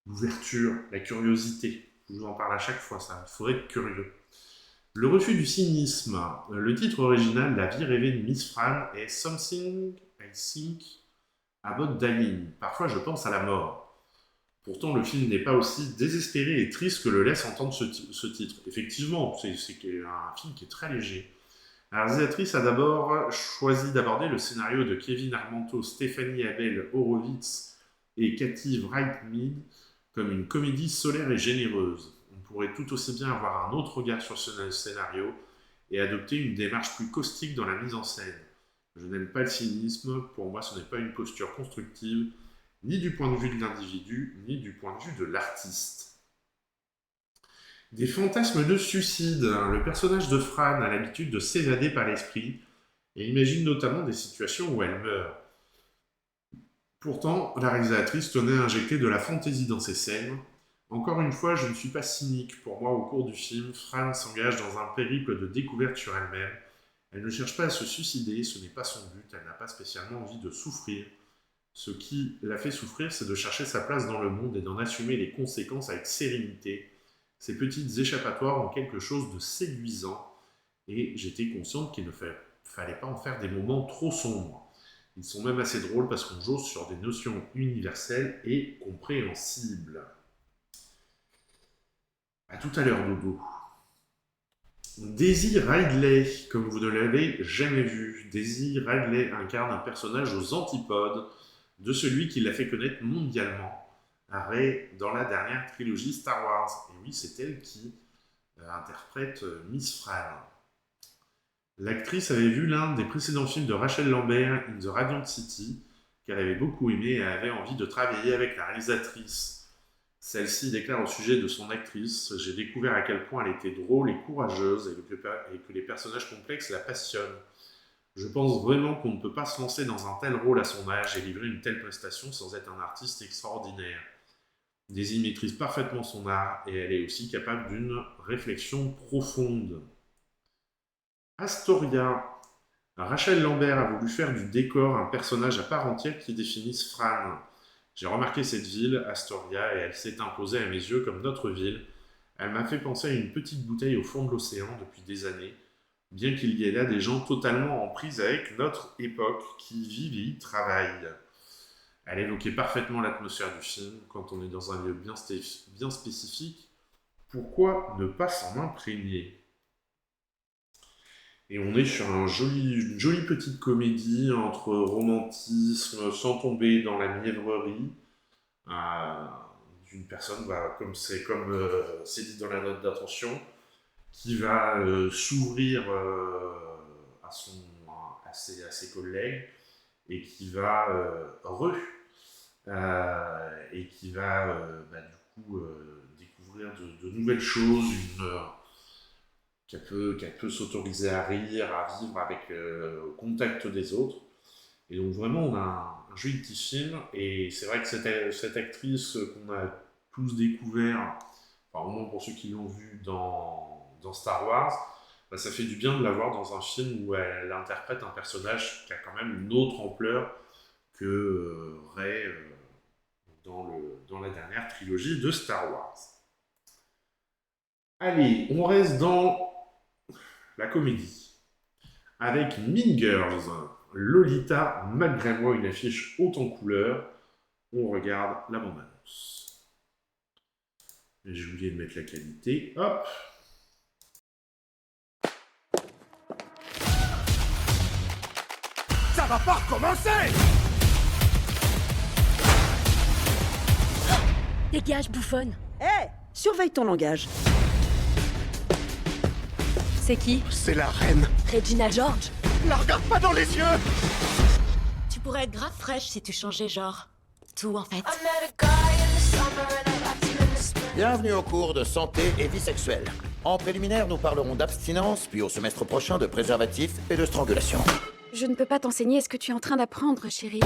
L'ouverture, la curiosité. Je vous en parle à chaque fois, ça. Il faut être curieux. Le refus du cynisme. Le titre original, La vie rêvée de Miss Fran, est Something I Think About Dying. Parfois, je pense à la mort. Pourtant, le film n'est pas aussi désespéré et triste que le laisse entendre ce titre. Effectivement, c'est un film qui est très léger. La réalisatrice a d'abord choisi d'aborder le scénario de Kevin Armento, Stéphanie Abel Horowitz et Cathy Wright-Mead comme une comédie solaire et généreuse. On pourrait tout aussi bien avoir un autre regard sur ce scénario et adopter une démarche plus caustique dans la mise en scène. Je n'aime pas le cynisme, pour moi ce n'est pas une posture constructive, ni du point de vue de l'individu, ni du point de vue de l'artiste. Des fantasmes de suicide. Le personnage de Fran a l'habitude de s'évader par l'esprit et imagine notamment des situations où elle meurt. Pourtant, la réalisatrice tenait à injecter de la fantaisie dans ses scènes. Encore une fois, je ne suis pas cynique. Pour moi, au cours du film, Fran s'engage dans un périple de découverte sur elle-même. Elle ne cherche pas à se suicider, ce n'est pas son but, elle n'a pas spécialement envie de souffrir. Ce qui la fait souffrir, c'est de chercher sa place dans le monde et d'en assumer les conséquences avec sérénité. Ces petites échappatoires ont quelque chose de séduisant, et j'étais consciente qu'il ne fallait pas en faire des moments trop sombres. Ils sont même assez drôles parce qu'on jauge sur des notions universelles et compréhensibles. A tout à l'heure, Dodo. Daisy Ridley, comme vous ne l'avez jamais vu. Daisy Ridley incarne un personnage aux antipodes de celui qui l'a fait connaître mondialement, Rey, dans la dernière trilogie Star Wars. Et oui, c'est elle qui interprète Miss Fran. L'actrice avait vu l'un des précédents films de Rachel Lambert, In the Radiant City, qu'elle avait beaucoup aimé et avait envie de travailler avec la réalisatrice. Celle-ci déclare au sujet de son actrice « J'ai découvert à quel point elle était drôle et courageuse et que les personnages complexes la passionnent. Je pense vraiment qu'on ne peut pas se lancer dans un tel rôle à son âge et livrer une telle prestation sans être un artiste extraordinaire. Daisy maîtrise parfaitement son art et elle est aussi capable d'une réflexion profonde. » Astoria. Rachel Lambert a voulu faire du décor un personnage à part entière qui définisse Fran. J'ai remarqué cette ville, Astoria, et elle s'est imposée à mes yeux comme notre ville. Elle m'a fait penser à une petite bouteille au fond de l'océan depuis des années, bien qu'il y ait là des gens totalement en prise avec notre époque, qui vivent et y travaillent. Elle évoquait parfaitement l'atmosphère du film, quand on est dans un lieu bien spécifique. Pourquoi ne pas s'en imprégner ? Et on est sur une jolie petite comédie entre romantisme, sans tomber dans la mièvrerie, d'une personne, comme c'est dit dans la note d'intention, qui va s'ouvrir à ses collègues et qui va découvrir de nouvelles choses, qu'elle peut s'autoriser à rire, à vivre avec au contact des autres. Et donc vraiment, on a un joli petit film, et c'est vrai que cette actrice qu'on a tous découvert, enfin au moins pour ceux qui l'ont vu dans Star Wars, ça fait du bien de la voir dans un film où elle interprète un personnage qui a quand même une autre ampleur que Rey dans la dernière trilogie de Star Wars. Allez, on reste dans la comédie, avec Mean Girls, Lolita, malgré moi, une affiche haute en couleurs. On regarde la bande-annonce. J'ai oublié de mettre la qualité. Hop. Ça va pas recommencer! Dégage, bouffonne. Hé, surveille ton langage. C'est qui? C'est la reine. Regina George. La regarde pas dans les yeux! Tu pourrais être grave fraîche si tu changeais genre. Tout, en fait. Bienvenue au cours de santé et vie sexuelle. En préliminaire, nous parlerons d'abstinence, puis au semestre prochain de préservatifs et de strangulation. Je ne peux pas t'enseigner ce que tu es en train d'apprendre, chérie.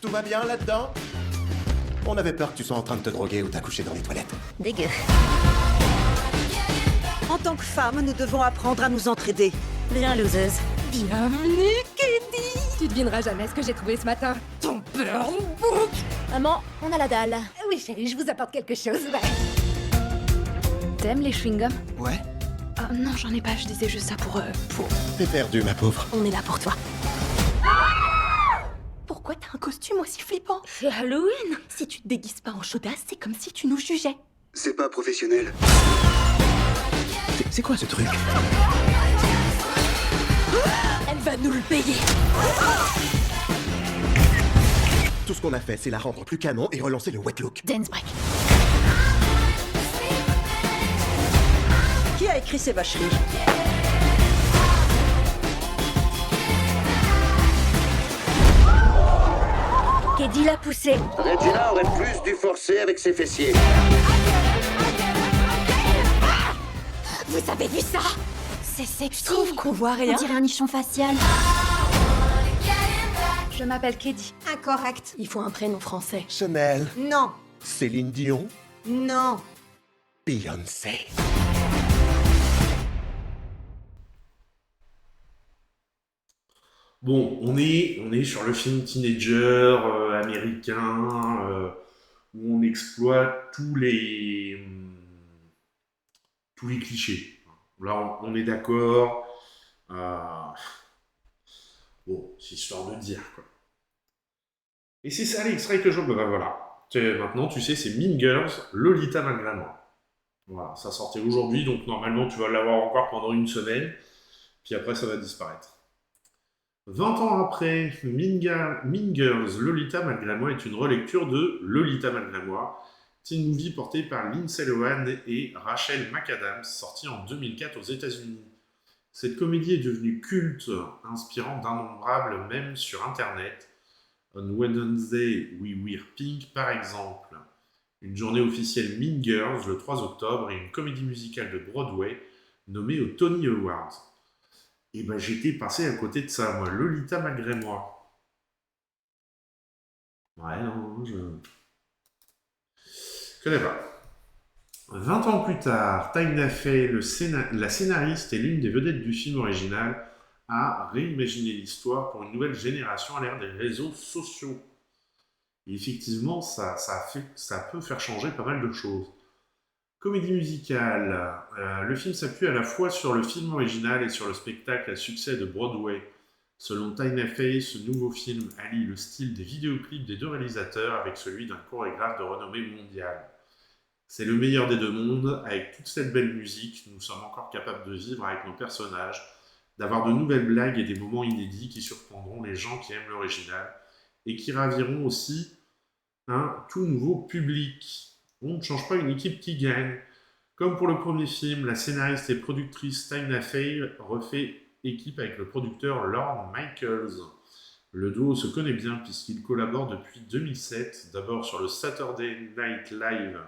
Tout va bien là-dedans? On avait peur que tu sois en train de te droguer ou t'accoucher dans les toilettes. Dégueu. En tant que femme, nous devons apprendre à nous entraider. Bien loseuse. Bienvenue, Katie. Tu devineras jamais ce que j'ai trouvé ce matin. Ton burn book. Maman, on a la dalle. Oui, chérie, je vous apporte quelque chose. Ouais. T'aimes les chewing-gums? Ouais. Non, j'en ai pas, je disais juste ça pour... T'es perdue, ma pauvre. On est là pour toi. Pourquoi t'as un costume aussi flippant? C'est Halloween. Si tu te déguises pas en chaudasse, c'est comme si tu nous jugeais. C'est pas professionnel. C'est quoi ce truc? Elle va nous le payer. Tout ce qu'on a fait, c'est la rendre plus canon et relancer le wet look. Dance break. Qui a écrit ces vacheries? Keddy l'a poussé. Regina aurait plus dû forcer avec ses fessiers. Vous avez vu ça? C'est sexy. Je trouve qu'on voit rien. On dirait un nichon facial. Je m'appelle Keddy. Incorrect. Il faut un prénom français. Chanel. Non. Céline Dion. Non. Beyoncé. Bon, on est sur le film teenager américain où on exploite tous les clichés. Là, on est d'accord. Bon, c'est histoire de dire, quoi. Et c'est ça l'extrait que je... voilà. Maintenant, tu sais, c'est Mean Girls, Lolita malgré moi. Voilà, ça sortait aujourd'hui, donc normalement, tu vas l'avoir encore pendant une semaine. Puis après, ça va disparaître. 20 ans après, Mean Girls, Lolita malgré moi est une relecture de Lolita malgré moi, teen movie porté par Lindsay Lohan et Rachel McAdams, sorti en 2004 aux États-Unis. Cette comédie est devenue culte, inspirant d'innombrables mèmes sur Internet. On Wednesday We Wear Pink, par exemple. Une journée officielle Mean Girls le 3 octobre et une comédie musicale de Broadway nommée aux Tony Awards. Et ben j'étais passé à côté de ça, moi. Lolita malgré moi. Ouais, non, je connais pas. 20 ans plus tard, Tina Fey, la scénariste et l'une des vedettes du film original, a réimaginé l'histoire pour une nouvelle génération à l'ère des réseaux sociaux. Et effectivement, ça peut faire changer pas mal de choses. Comédie musicale. Le film s'appuie à la fois sur le film original et sur le spectacle à succès de Broadway. Selon Tina Fey, ce nouveau film allie le style des vidéoclips des deux réalisateurs avec celui d'un chorégraphe de renommée mondiale. C'est le meilleur des deux mondes. Avec toute cette belle musique, nous sommes encore capables de vivre avec nos personnages, d'avoir de nouvelles blagues et des moments inédits qui surprendront les gens qui aiment l'original et qui raviront aussi un tout nouveau public. On ne change pas une équipe qui gagne. Comme pour le premier film, la scénariste et productrice Tina Fey refait équipe avec le producteur Lorne Michaels. Le duo se connaît bien puisqu'ils collaborent depuis 2007, d'abord sur le Saturday Night Live,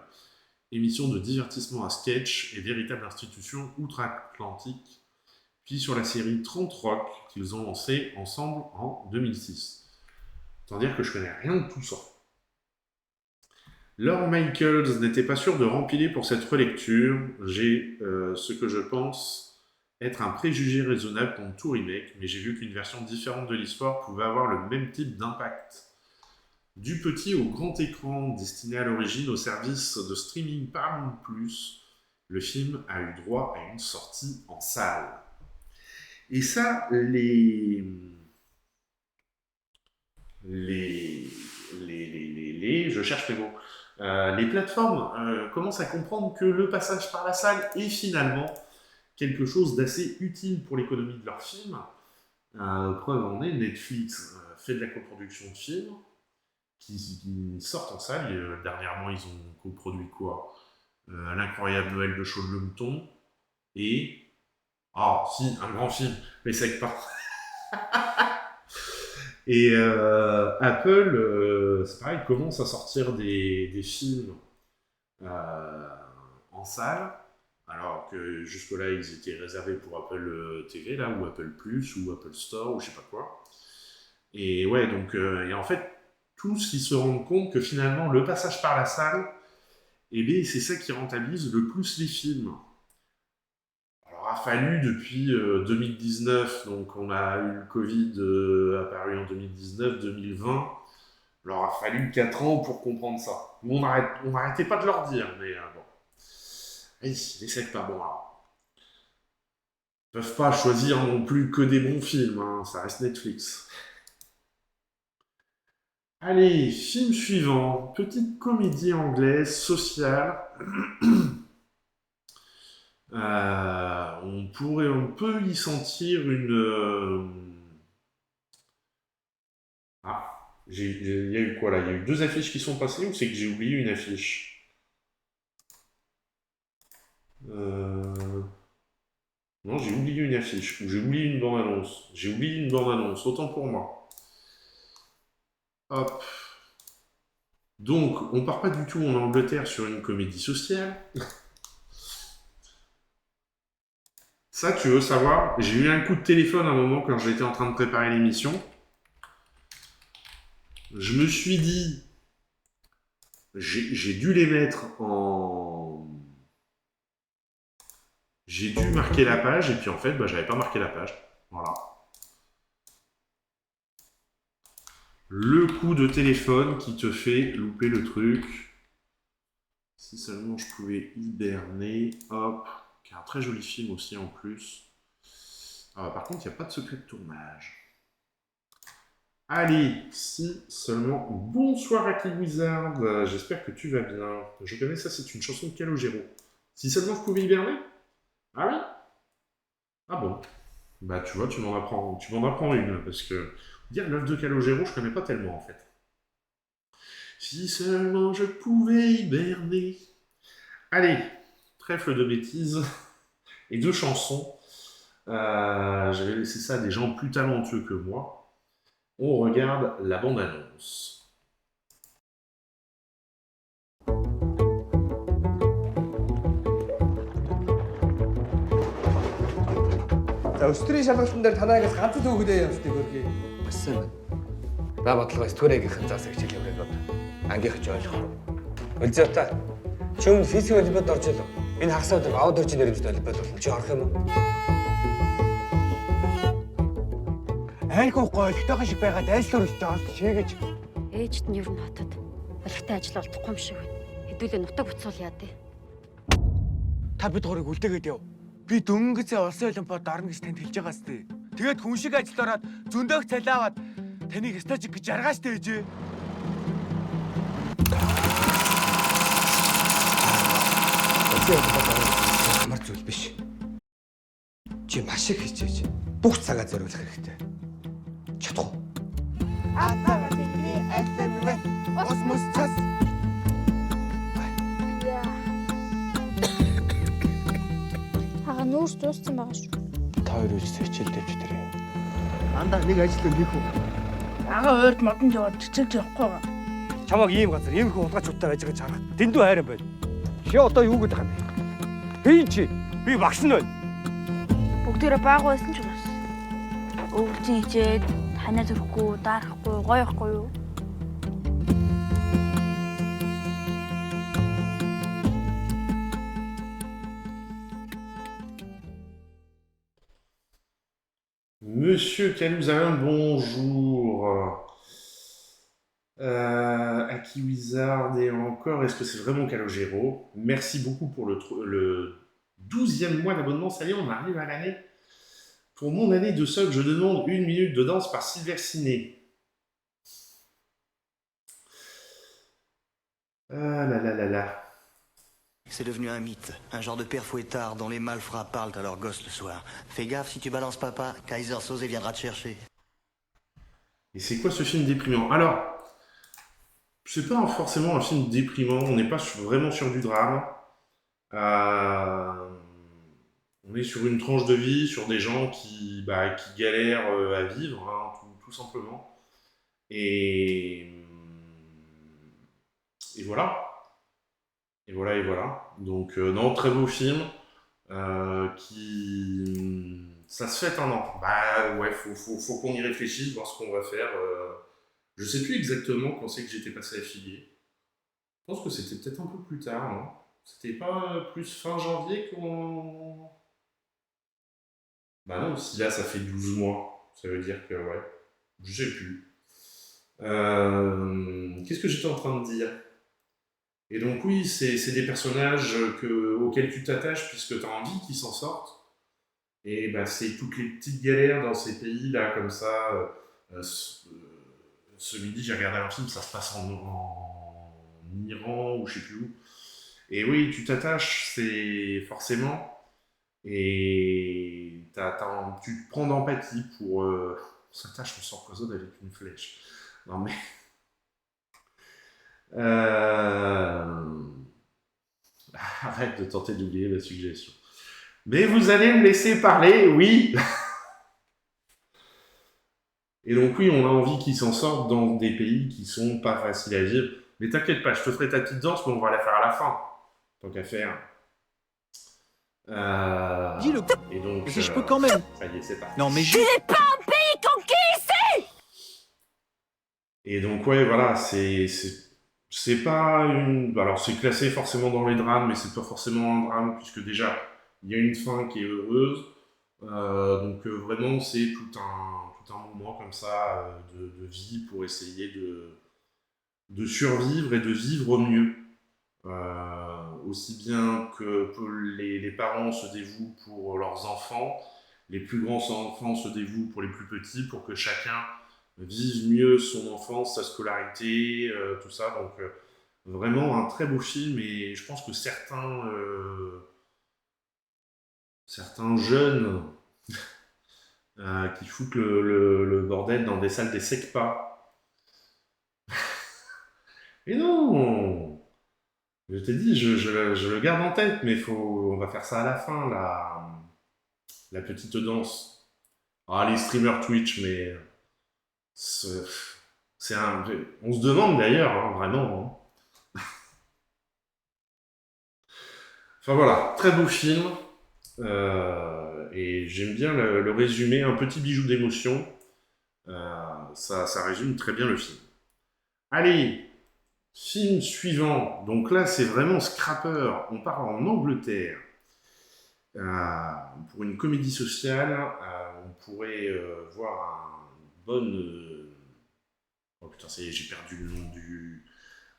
émission de divertissement à sketch et véritable institution outre-Atlantique, puis sur la série 30 Rock qu'ils ont lancée ensemble en 2006. Autant dire que je connais rien de tout ça. Lorne Michaels n'était pas sûr de rempiler pour cette relecture. J'ai ce que je pense être un préjugé raisonnable contre tout remake, mais j'ai vu qu'une version différente de l'histoire pouvait avoir le même type d'impact. Du petit au grand écran, destiné à l'origine au service de streaming Paramount+, le film a eu droit à une sortie en salle. Et ça, je cherche les mots. Les plateformes commencent à comprendre que le passage par la salle est finalement quelque chose d'assez utile pour l'économie de leurs films. Preuve en est, Netflix fait de la coproduction de films qui sortent en salle. Dernièrement, ils ont coproduit quoi L'incroyable Noël de Shaun le Mouton et... Ah, si, un grand film, mais c'est pas... Et Apple, c'est pareil, commence à sortir des films en salle, alors que jusque-là, ils étaient réservés pour Apple TV, là, ou Apple Plus, ou Apple Store, ou je sais pas quoi. Et ouais, donc, et en fait, tous ils se rendent compte que finalement, le passage par la salle, eh bien, c'est ça qui rentabilise le plus les films. Alors, a fallu depuis 2019, donc on a eu le Covid apparu en 2019-2020, alors a fallu 4 ans pour comprendre ça. Nous, on n'arrêtait pas de leur dire, mais bon. Allez, les secteurs, bon alors. Ils peuvent pas choisir non plus que des bons films, hein, ça reste Netflix. Allez, film suivant, petite comédie anglaise, sociale. On peut y sentir une... Ah, il y a eu quoi là? Il y a eu 2 affiches qui sont passées ou c'est que j'ai oublié une affiche? Non, j'ai oublié une affiche, ou j'ai oublié une bande-annonce. J'ai oublié une bande-annonce, autant pour moi. Hop. Donc, on part pas du tout en Angleterre sur une comédie sociale. Ça, tu veux savoir, j'ai eu un coup de téléphone à un moment quand j'étais en train de préparer l'émission. Je me suis dit, j'ai dû les mettre en... J'ai dû marquer la page, et puis en fait, j'avais pas marqué la page. Voilà. Le coup de téléphone qui te fait louper le truc. Si seulement je pouvais hiberner. Hop. Qui est un très joli film aussi en plus. Par contre, il n'y a pas de secret de tournage. Allez, si seulement... Bonsoir Hacky Wizard, j'espère que tu vas bien. Je connais ça, c'est une chanson de Calogero. Si seulement je pouvais hiberner? Ah oui? Ah bon. Bah tu vois, tu m'en apprends une, parce que... Dire l'œuvre de Calogero, je connais pas tellement en fait. Si seulement je pouvais hiberner. Allez, trêve de bêtises et de chansons. J'avais laissé ça à des gens plus talentueux que moi. On regarde la bande-annonce. За өстрийн шалгалтын дээр танаагаас ганц л хөглөө явуулдаг хөргий. Бассан. Ба бодлогоос түрээгийнхэн заасаг хичээл явуулаад ангийнх ч ойлгох. Өлзөөтэй. Чи өмнө физик олимпиад орж ирлээ. Энэ хагас өдөр аудиторч нэрэмжтэй олимпиад болно. Чи орох юм уу? Айгүй гойлтойгоо шиг байгаад айлтар өстэй олж шийгэж. Ээжт нь ер нь хотод олигтой ажил олдохгүй юм шиг байна. Хэдүүлээ нутаг буцуул яа дээ. Та бид гурыг үлдээгээд яв. Би дөнгөцөө улсын олимпиад орно гэж танд хэлж байгаа сте. Тэгээд хүн шиг ажилд ороод зөндөөх цалин аваад таныг стажик гэж жаргаач тээжээ. Амар зүйл биш. Чи маш их хичээж бүх цагаа зориулах хэрэгтэй. Чадах уу? Осмос цас. Ага нүүрс дууссан байгаа шүү. Та хоёр үжиж хичээлдэж тэрээ. Андаа нэг ажил хийх үү? Ага ойрд модон жоод чичээлж явахгүй байгаа. Чамаг ийм газар ийм их улгаачуудтай байж байгааг харах. Дэндүү хайран байна. Чи одоо юу гэдэг юм бэ? Хийн чи. Би багш нь байна. Бүгдээрээ баагүй байсан ч бас. Өвчин хичээд танаа зүрхгүй, дарахгүй, гоё ихгүй юу? Monsieur Calouzain, bonjour. Aki Wizard et encore, est-ce que c'est vraiment Calogero? Merci beaucoup pour le 12e mois d'abonnement. Ça y est, on arrive à l'année. Pour mon année de sub, je demande 1 minute de danse par Silver Ciné. Ah là là là là. C'est devenu un mythe, un genre de père fouettard dont les malfrats parlent à leurs gosses le soir. Fais gaffe, si tu balances papa, Kaiser Soze viendra te chercher. Et c'est quoi ce film déprimant? Alors, c'est pas forcément un film déprimant, on n'est pas vraiment sur du drame. On est sur une tranche de vie, sur des gens qui galèrent à vivre, hein, tout simplement. Et voilà. Et voilà. Donc, non, très beau film. Ça se fait un an. Bah ouais, faut qu'on y réfléchisse, voir ce qu'on va faire. Je sais plus exactement quand c'est que j'étais passé affilié. Je pense que c'était peut-être un peu plus tard, non? C'était pas plus fin janvier qu'on... Bah non, si là ça fait 12 mois, ça veut dire que ouais, je sais plus. Qu'est-ce que j'étais en train de dire? Et donc oui, c'est des personnages auxquels tu t'attaches puisque tu as envie qu'ils s'en sortent. Et bah, c'est toutes les petites galères dans ces pays-là, comme ça. Ce midi, j'ai regardé un film, ça se passe en Iran ou je sais plus où. Et oui, tu t'attaches, c'est forcément. Et tu te prends d'empathie pour... On s'attache, on s'empoisonne avec une flèche. Non mais... Arrête de tenter d'oublier la suggestion. Mais vous allez me laisser parler, oui. Et donc oui, on a envie qu'ils s'en sortent dans des pays qui sont pas faciles à vivre. Mais t'inquiète pas, je te ferai ta petite danse, mais on va la faire à la fin. Tant qu'à faire. Dis-le. Et donc, mais si je peux quand même. Ça y est, c'est parti. Non mais Tu n'es pas un pays conquis ici. Et donc ouais, voilà, c'est pas une... Alors c'est classé forcément dans les drames, mais c'est pas forcément un drame, puisque déjà, il y a une fin qui est heureuse. Donc vraiment, c'est tout un moment comme ça de vie pour essayer de survivre et de vivre mieux. Aussi bien que les parents se dévouent pour leurs enfants, les plus grands enfants se dévouent pour les plus petits, pour que chacun vive mieux son enfance, sa scolarité, tout ça. Donc vraiment un très beau film, et je pense que certains jeunes qui foutent le bordel dans des salles des SECPA. Mais non, je t'ai dit, je le garde en tête, mais on va faire ça à la fin, là. la petite danse. Ah, les streamers Twitch, mais... c'est un... On se demande d'ailleurs, hein, vraiment. Hein. Enfin voilà, très beau film. Et j'aime bien le résumé, un petit bijou d'émotion. Ça résume très bien le film. Allez, film suivant. Donc là, c'est vraiment Scrapper. On part en Angleterre. Pour une comédie sociale, on pourrait voir une bonne... Oh putain, ça y est, j'ai perdu le nom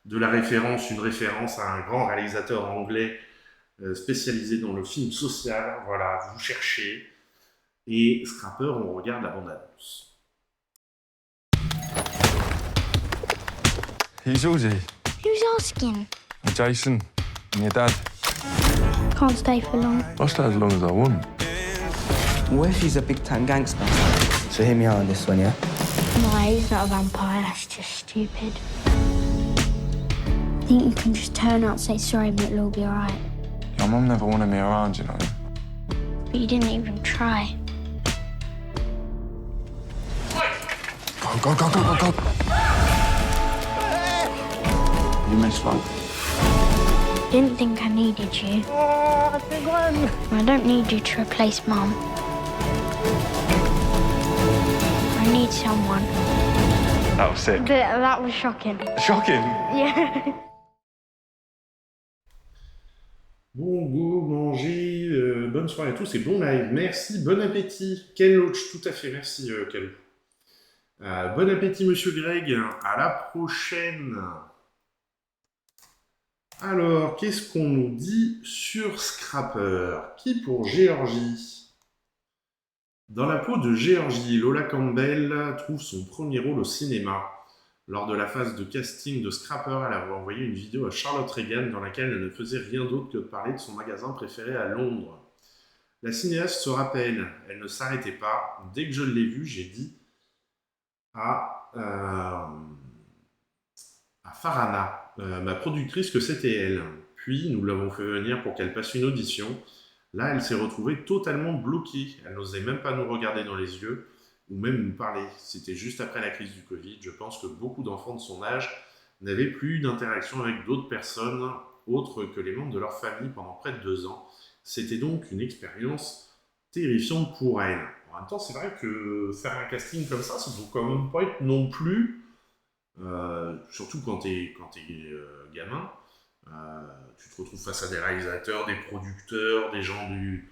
de la référence. Une référence à un grand réalisateur anglais spécialisé dans le film social. Voilà, vous cherchez. Et Scrapper, on regarde la bande-annonce. He's Uzi. Who's asking? Jason. And your dad. Can't stay for long. I'll stay as long as I want. What if he's a big-time gangster? So hear me out on this one, yeah? No, he's not a vampire. That's just stupid. I think you can just turn up, say sorry, and it'll all be alright. Your mum never wanted me around, you know. But you didn't even try. Go, go, go, go, go, go. You missed one. Didn't think I needed you. Oh, big one. I don't need you to replace Mum. I need someone. That was sick. That was shocking. Shocking? Yeah. Bon go, manger, bonne soirée à tous et bon live. Merci, bon appétit. Ken Loach, tout à fait, merci Ken. Bon appétit, monsieur Greg. À la prochaine. Alors, qu'est-ce qu'on nous dit sur Scrapper? Qui pour Géorgie? Dans la peau de Géorgie, Lola Campbell trouve son premier rôle au cinéma. Lors de la phase de casting de Scrapper, elle avait envoyé une vidéo à Charlotte Reagan dans laquelle elle ne faisait rien d'autre que de parler de son magasin préféré à Londres. La cinéaste se rappelle, elle ne s'arrêtait pas. Dès que je l'ai vue, j'ai dit à Farhana, ma productrice, que c'était elle. Puis nous l'avons fait venir pour qu'elle passe une audition. Là, elle s'est retrouvée totalement bloquée. Elle n'osait même pas nous regarder dans les yeux ou même nous parler. C'était juste après la crise du Covid. Je pense que beaucoup d'enfants de son âge n'avaient plus d'interaction avec d'autres personnes autres que les membres de leur famille pendant près de 2 ans. C'était donc une expérience terrifiante pour elle. En même temps, c'est vrai que faire un casting comme ça ne doit quand même pas être non plus, surtout quand t'es gamin, tu te retrouves face à des réalisateurs, des producteurs, des gens du...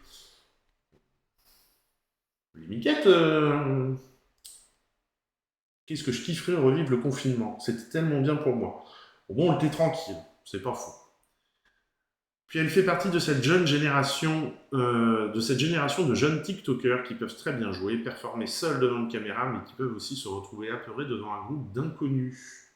Les miquettes, qu'est-ce que je kifferais revivre le confinement. C'était tellement bien pour moi. Bon, on était tranquille, c'est pas faux. Puis elle fait partie de cette jeune génération, de jeunes TikTokers qui peuvent très bien jouer, performer seuls devant une caméra, mais qui peuvent aussi se retrouver apeurés devant un groupe d'inconnus.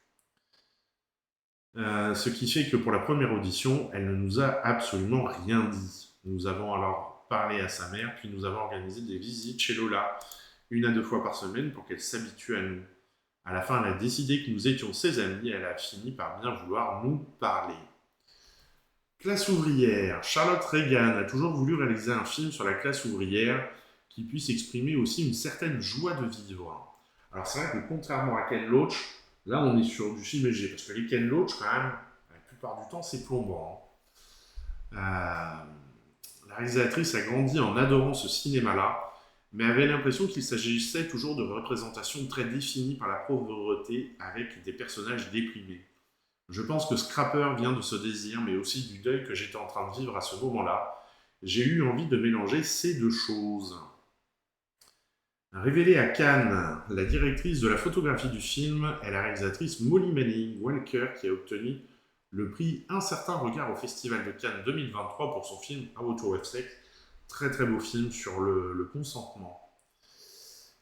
Ce qui fait que pour la première audition, elle ne nous a absolument rien dit. Nous avons alors parlé à sa mère, puis nous avons organisé des visites chez Lola, 1 à 2 fois par semaine, pour qu'elle s'habitue à nous. À la fin, elle a décidé que nous étions ses amis, et elle a fini par bien vouloir nous parler. Classe ouvrière. Charlotte Reagan a toujours voulu réaliser un film sur la classe ouvrière qui puisse exprimer aussi une certaine joie de vivre. Alors c'est vrai que contrairement à Ken Loach, là on est sur du film léger, parce que les Ken Loach quand même, la plupart du temps c'est plombant. La réalisatrice a grandi en adorant ce cinéma-là, mais avait l'impression qu'il s'agissait toujours de représentations très définies par la pauvreté avec des personnages déprimés. Je pense que Scrapper vient de ce désir, mais aussi du deuil que j'étais en train de vivre à ce moment-là. J'ai eu envie de mélanger ces deux choses. Révélée à Cannes, la directrice de la photographie du film est la réalisatrice Molly Manning Walker, qui a obtenu le prix Un certain regard au Festival de Cannes 2023 pour son film How to Have Sex. Très très beau film sur le consentement.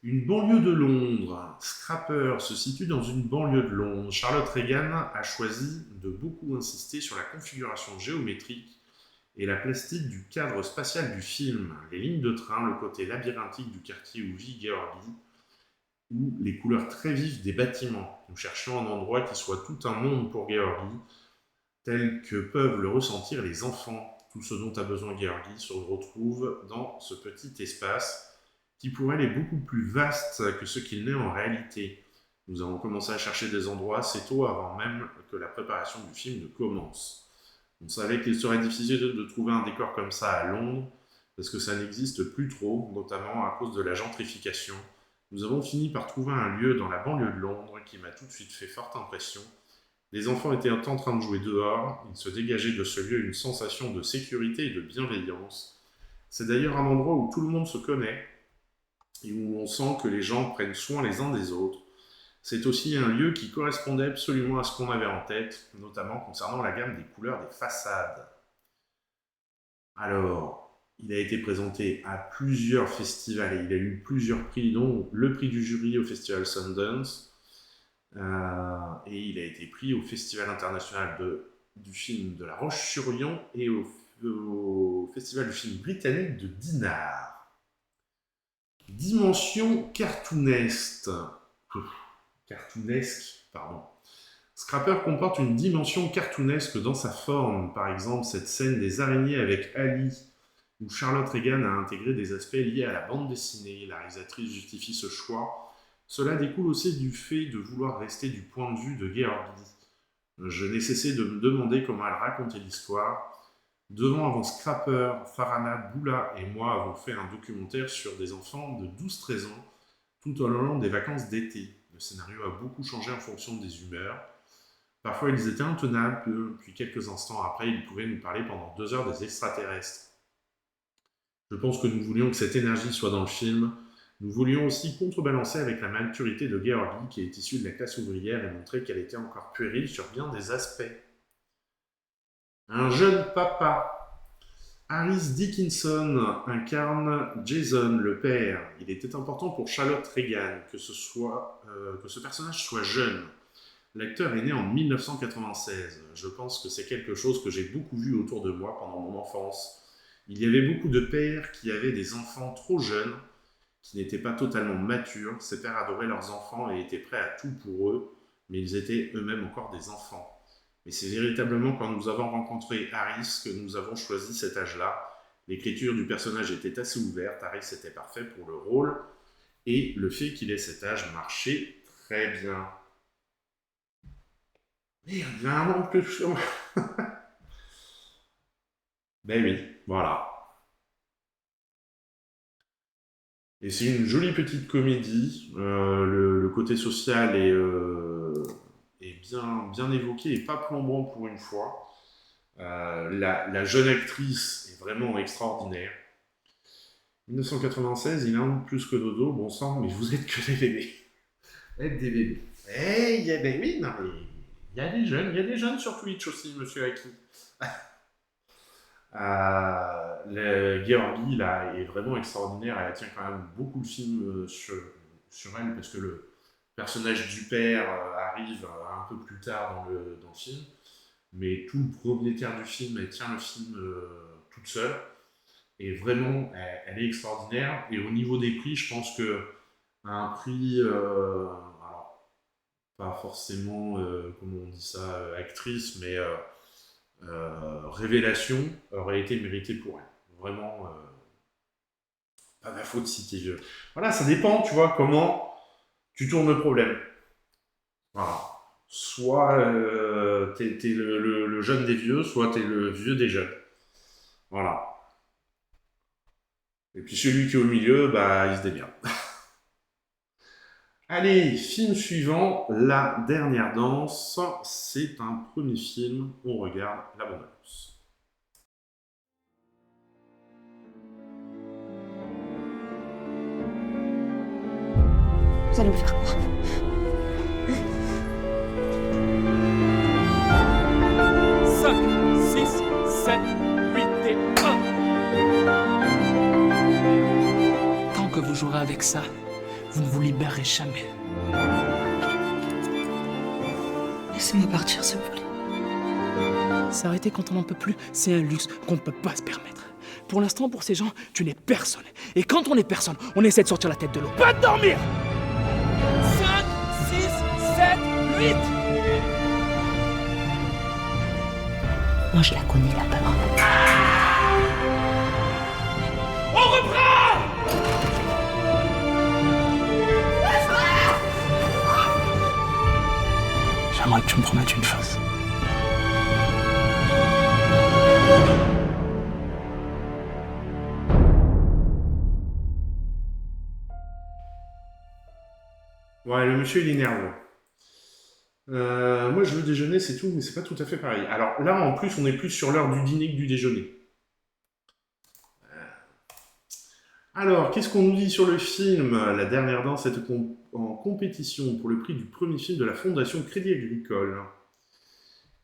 Une banlieue de Londres. Scrapper se situe dans une banlieue de Londres. Charlotte Reagan a choisi de beaucoup insister sur la configuration géométrique et la plastique du cadre spatial du film, les lignes de train, le côté labyrinthique du quartier où vit Georgie, ou les couleurs très vives des bâtiments. Nous cherchions un endroit qui soit tout un monde pour Georgie, tel que peuvent le ressentir les enfants. Tout ce dont a besoin Georgi se retrouve dans ce petit espace qui pour elle est beaucoup plus vaste que ce qu'il n'est en réalité. Nous avons commencé à chercher des endroits assez tôt avant même que la préparation du film ne commence. On savait qu'il serait difficile de trouver un décor comme ça à Londres, parce que ça n'existe plus trop, notamment à cause de la gentrification. Nous avons fini par trouver un lieu dans la banlieue de Londres qui m'a tout de suite fait forte impression. Les enfants étaient en train de jouer dehors, il se dégageait de ce lieu une sensation de sécurité et de bienveillance. C'est d'ailleurs un endroit où tout le monde se connaît, et où on sent que les gens prennent soin les uns des autres. C'est aussi un lieu qui correspondait absolument à ce qu'on avait en tête, notamment concernant la gamme des couleurs des façades. Alors, il a été présenté à plusieurs festivals et il a eu plusieurs prix, dont le prix du jury au Festival Sundance, et il a été pris au Festival international du film de La Roche-sur-Yon et au Festival du film britannique de Dinard. Dimension cartoonesque. Scrapper comporte une dimension cartoonesque dans sa forme. Par exemple, cette scène des araignées avec Ali, où Charlotte Regan a intégré des aspects liés à la bande dessinée. La réalisatrice justifie ce choix. Cela découle aussi du fait de vouloir rester du point de vue de Georgi. Je n'ai cessé de me demander comment elle racontait l'histoire. 2 ans avant Scrapper, Farhana Boula et moi avons fait un documentaire sur des enfants de 12-13 ans tout au long des vacances d'été. Le scénario a beaucoup changé en fonction des humeurs. Parfois ils étaient intenables, puis quelques instants après ils pouvaient nous parler pendant 2 heures des extraterrestres. Je pense que nous voulions que cette énergie soit dans le film. Nous voulions aussi contrebalancer avec la maturité de Georgi, qui est issue de la classe ouvrière, et montrer qu'elle était encore puérile sur bien des aspects. Un jeune papa. Harris Dickinson incarne Jason, le père. Il était important pour Charlotte Regan que ce personnage soit jeune. L'acteur est né en 1996. Je pense que c'est quelque chose que j'ai beaucoup vu autour de moi pendant mon enfance. Il y avait beaucoup de pères qui avaient des enfants trop jeunes, qui n'étaient pas totalement matures. Ces pères adoraient leurs enfants et étaient prêts à tout pour eux, mais ils étaient eux-mêmes encore des enfants. Mais c'est véritablement quand nous avons rencontré Harris que nous avons choisi cet âge-là. L'écriture du personnage était assez ouverte, Harris était parfait pour le rôle, et le fait qu'il ait cet âge marchait très bien. Merde, il y a un manque de chose. Ben oui, voilà. Et c'est une jolie petite comédie. Le côté social est bien évoqué et pas plombant pour une fois. La jeune actrice est vraiment extraordinaire. 1996, il a un plus que dodo, bon sang, mais vous êtes que des bébés. Vous êtes des bébés. Eh, il y a des... Oui, non, mais il y a des jeunes sur Twitch aussi, monsieur Aki. Le Georgi là est vraiment extraordinaire, elle tient quand même beaucoup le film sur elle parce que le personnage du père arrive un peu plus tard dans le film, mais tout le premier tiers du film elle tient le film toute seule et vraiment elle est extraordinaire. Et au niveau des prix, je pense que un prix alors pas forcément comment on dit ça, actrice, mais révélation aurait été méritée pour elle. Vraiment, pas ma faute si t'es vieux. Voilà, ça dépend, tu vois, comment tu tournes le problème. Voilà. Soit t'es le jeune des vieux, soit t'es le vieux des jeunes. Voilà. Et puis celui qui est au milieu, bah, il se démerde. Allez, film suivant, La Dernière Danse. C'est un premier film, on regarde la bande-annonce. Vous allez me faire quoi? Tant que vous jouerez avec ça, vous ne vous libérerez jamais. Laissez-moi partir, s'il vous plaît. S'arrêter quand on n'en peut plus, c'est un luxe qu'on ne peut pas se permettre. Pour l'instant, pour ces gens, tu n'es personne. Et quand on est personne, on essaie de sortir la tête de l'eau. Pas de dormir! 5, 6, 7, 8! Moi, je la connais, la peur. J'aimerais que tu me promettes une chose. Ouais, le monsieur, il est nerveux. Moi, je veux déjeuner, c'est tout, mais c'est pas tout à fait pareil. Alors là, en plus, on est plus sur l'heure du dîner que du déjeuner. Alors, qu'est-ce qu'on nous dit sur le film? La dernière danse est en compétition pour le prix du premier film de la Fondation Crédit Agricole.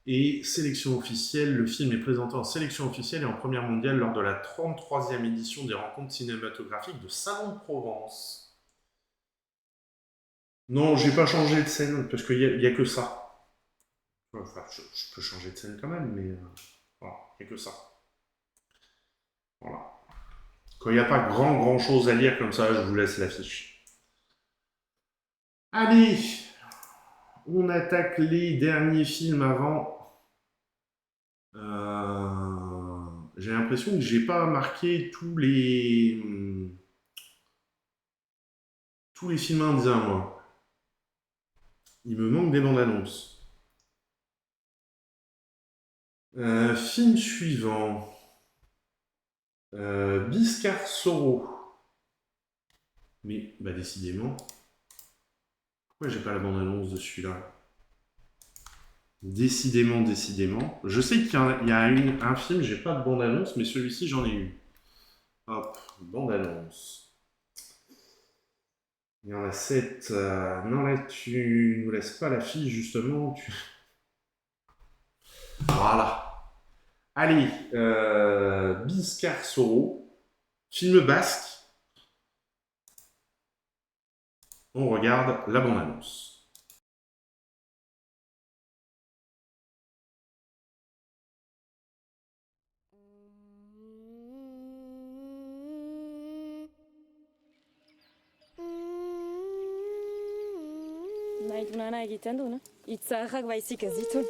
Et sélection officielle, le film est présenté en sélection officielle et en première mondiale lors de la 33e édition des rencontres cinématographiques de Salon de Provence. Non, j'ai pas changé de scène, parce qu'il y a que ça. Enfin, je peux changer de scène quand même, mais voilà, il n'y a que ça. Voilà. Quand il n'y a pas grand chose à lire comme ça, je vous laisse l'affiche. Allez, on attaque les derniers films avant. J'ai l'impression que j'ai pas marqué tous les films indiens, moi. Il me manque des bandes annonces. Film suivant. Bhaskar Soro. Mais, bah décidément. Pourquoi j'ai pas la bande annonce de celui-là? Décidément. Je sais qu'il y a un film, j'ai pas de bande annonce, mais celui-ci j'en ai eu. Hop, bande annonce. Il y en a 7. Non, là, tu nous laisses pas la fille, justement. Voilà. Allez, Bhaskar Soro, film basque. On regarde la bande-annonce. Naidunana agitanduna. Itsarak vaisika zitun.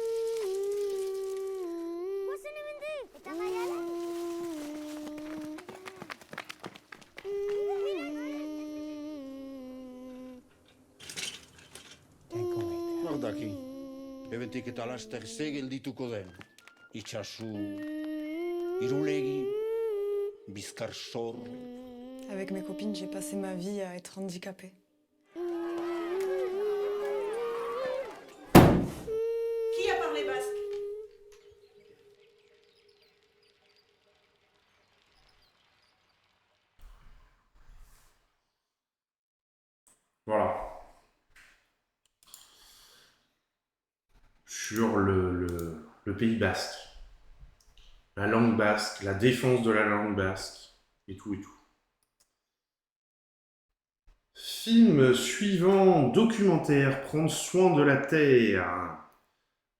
Nordakin. Eventik eta laster zegel dituko den. Itxasu, Irulegi, Bhaskar Soro. Avec mes copines, j'ai passé ma vie à être handicapée. Qui a parlé basque? Voilà. Sur le Pays basque. La langue basque, la défense de la langue basque, et tout et tout. Film suivant, documentaire, Prendre soin de la terre,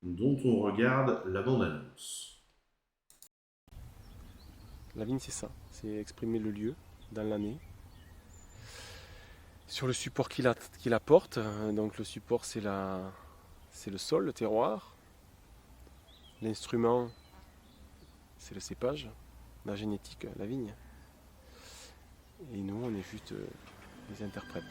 dont on regarde la bande-annonce. La vigne, c'est ça, c'est exprimer le lieu dans l'année. Sur le support qu'il apporte, donc le support c'est le sol, le terroir. L'instrument, c'est le cépage, la génétique, la vigne. Et nous, on est juste les interprètes.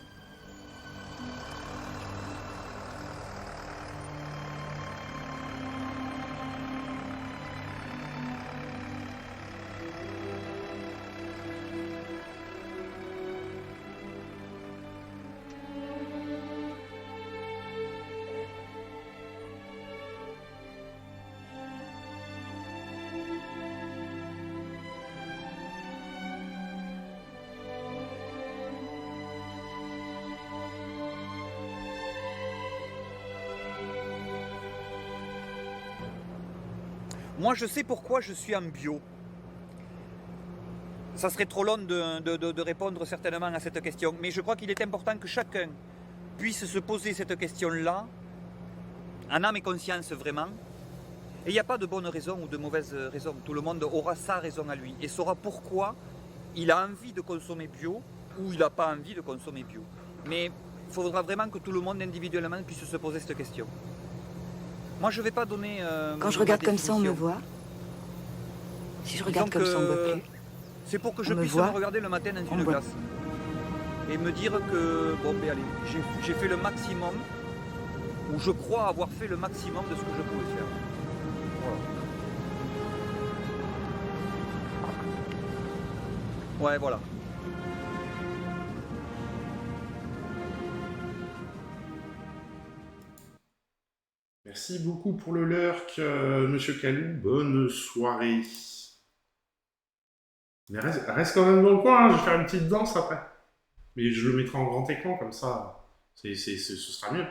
Moi, je sais pourquoi je suis en bio. Ça serait trop long de répondre certainement à cette question, mais je crois qu'il est important que chacun puisse se poser cette question-là, en âme et conscience vraiment. Et il n'y a pas de bonne raison ou de mauvaise raison. Tout le monde aura sa raison à lui et saura pourquoi il a envie de consommer bio ou il n'a pas envie de consommer bio. Mais il faudra vraiment que tout le monde individuellement puisse se poser cette question. Moi, je ne vais pas donner... Quand je regarde comme ça, on me voit. Si je regarde comme ça, on me voit plus. C'est pour que je puisse me regarder le matin dans une glace. Et me dire que, bon, ben allez, j'ai fait le maximum où je crois avoir fait le maximum de ce que je pouvais faire. Voilà. Ouais, voilà. Merci beaucoup pour le lurk, Monsieur Calou. Bonne soirée. Mais reste quand même dans le coin, hein. Je vais faire une petite danse après. Mais je le mettrai en grand écran, comme ça, ce sera mieux.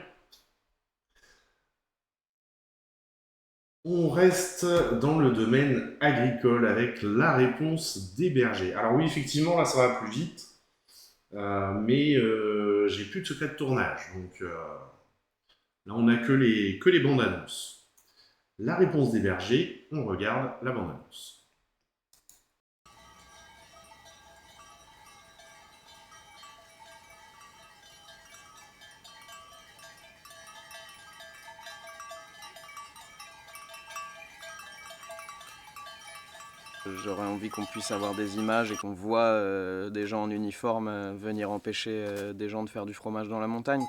On reste dans le domaine agricole avec la réponse des bergers. Alors oui, effectivement, là, ça va plus vite. Mais j'ai plus de secret de tournage. Donc là, on n'a que les bandes annonces. La réponse des bergers, on regarde la bande annonce. J'aurais envie qu'on puisse avoir des images et qu'on voit des gens en uniforme venir empêcher des gens de faire du fromage dans la montagne.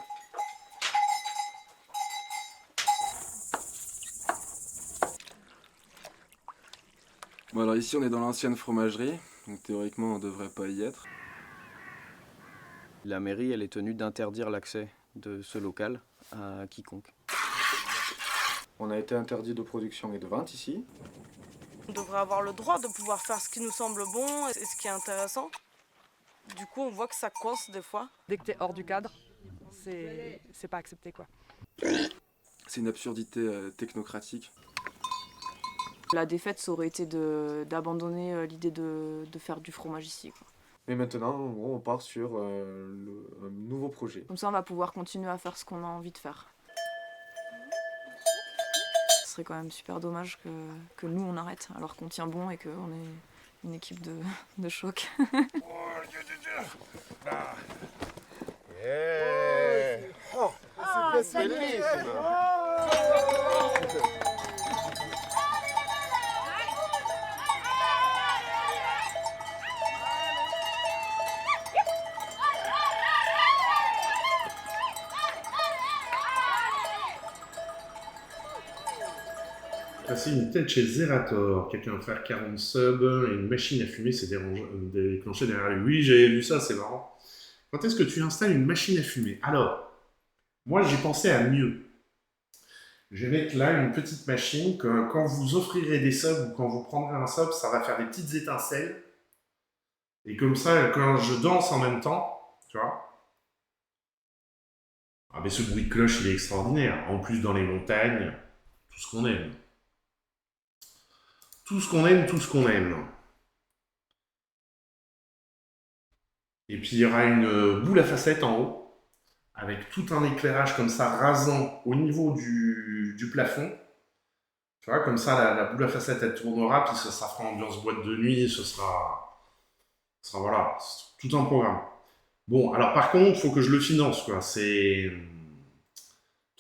Bon alors ici on est dans l'ancienne fromagerie, donc théoriquement on devrait pas y être. La mairie elle est tenue d'interdire l'accès de ce local à quiconque. On a été interdit de production et de vente ici. On devrait avoir le droit de pouvoir faire ce qui nous semble bon et ce qui est intéressant. Du coup, on voit que ça coince des fois. Dès que t'es hors du cadre, c'est pas accepté, quoi. C'est une absurdité technocratique. La défaite, ça aurait été d'abandonner l'idée de faire du fromage ici, quoi. Et maintenant, on part sur un nouveau projet. Comme ça, on va pouvoir continuer à faire ce qu'on a envie de faire. Ce serait quand même super dommage que nous, on arrête, alors qu'on tient bon et qu'on est une équipe de choc. C'est bellissimo! Passer une tête chez Zerator, quelqu'un va faire 40 subs et une machine à fumer s'est déclenchée derrière lui. Oui, j'avais vu ça, c'est marrant. Quand est-ce que tu installes une machine à fumer? Alors, moi j'ai pensé à mieux. Je vais mettre là une petite machine que quand vous offrirez des subs ou quand vous prendrez un sub, ça va faire des petites étincelles. Et comme ça, quand je danse en même temps, tu vois. Ah mais ce bruit de cloche, il est extraordinaire. En plus, dans les montagnes, tout ce qu'on aime. Tout ce qu'on aime, tout ce qu'on aime. Et puis il y aura une boule à facettes en haut, avec tout un éclairage comme ça, rasant au niveau du plafond. Tu vois, comme ça, la boule à facettes, elle tournera, puis ça fera ambiance boîte de nuit, ce sera voilà, tout un programme. Bon, alors par contre, il faut que je le finance, quoi. C'est...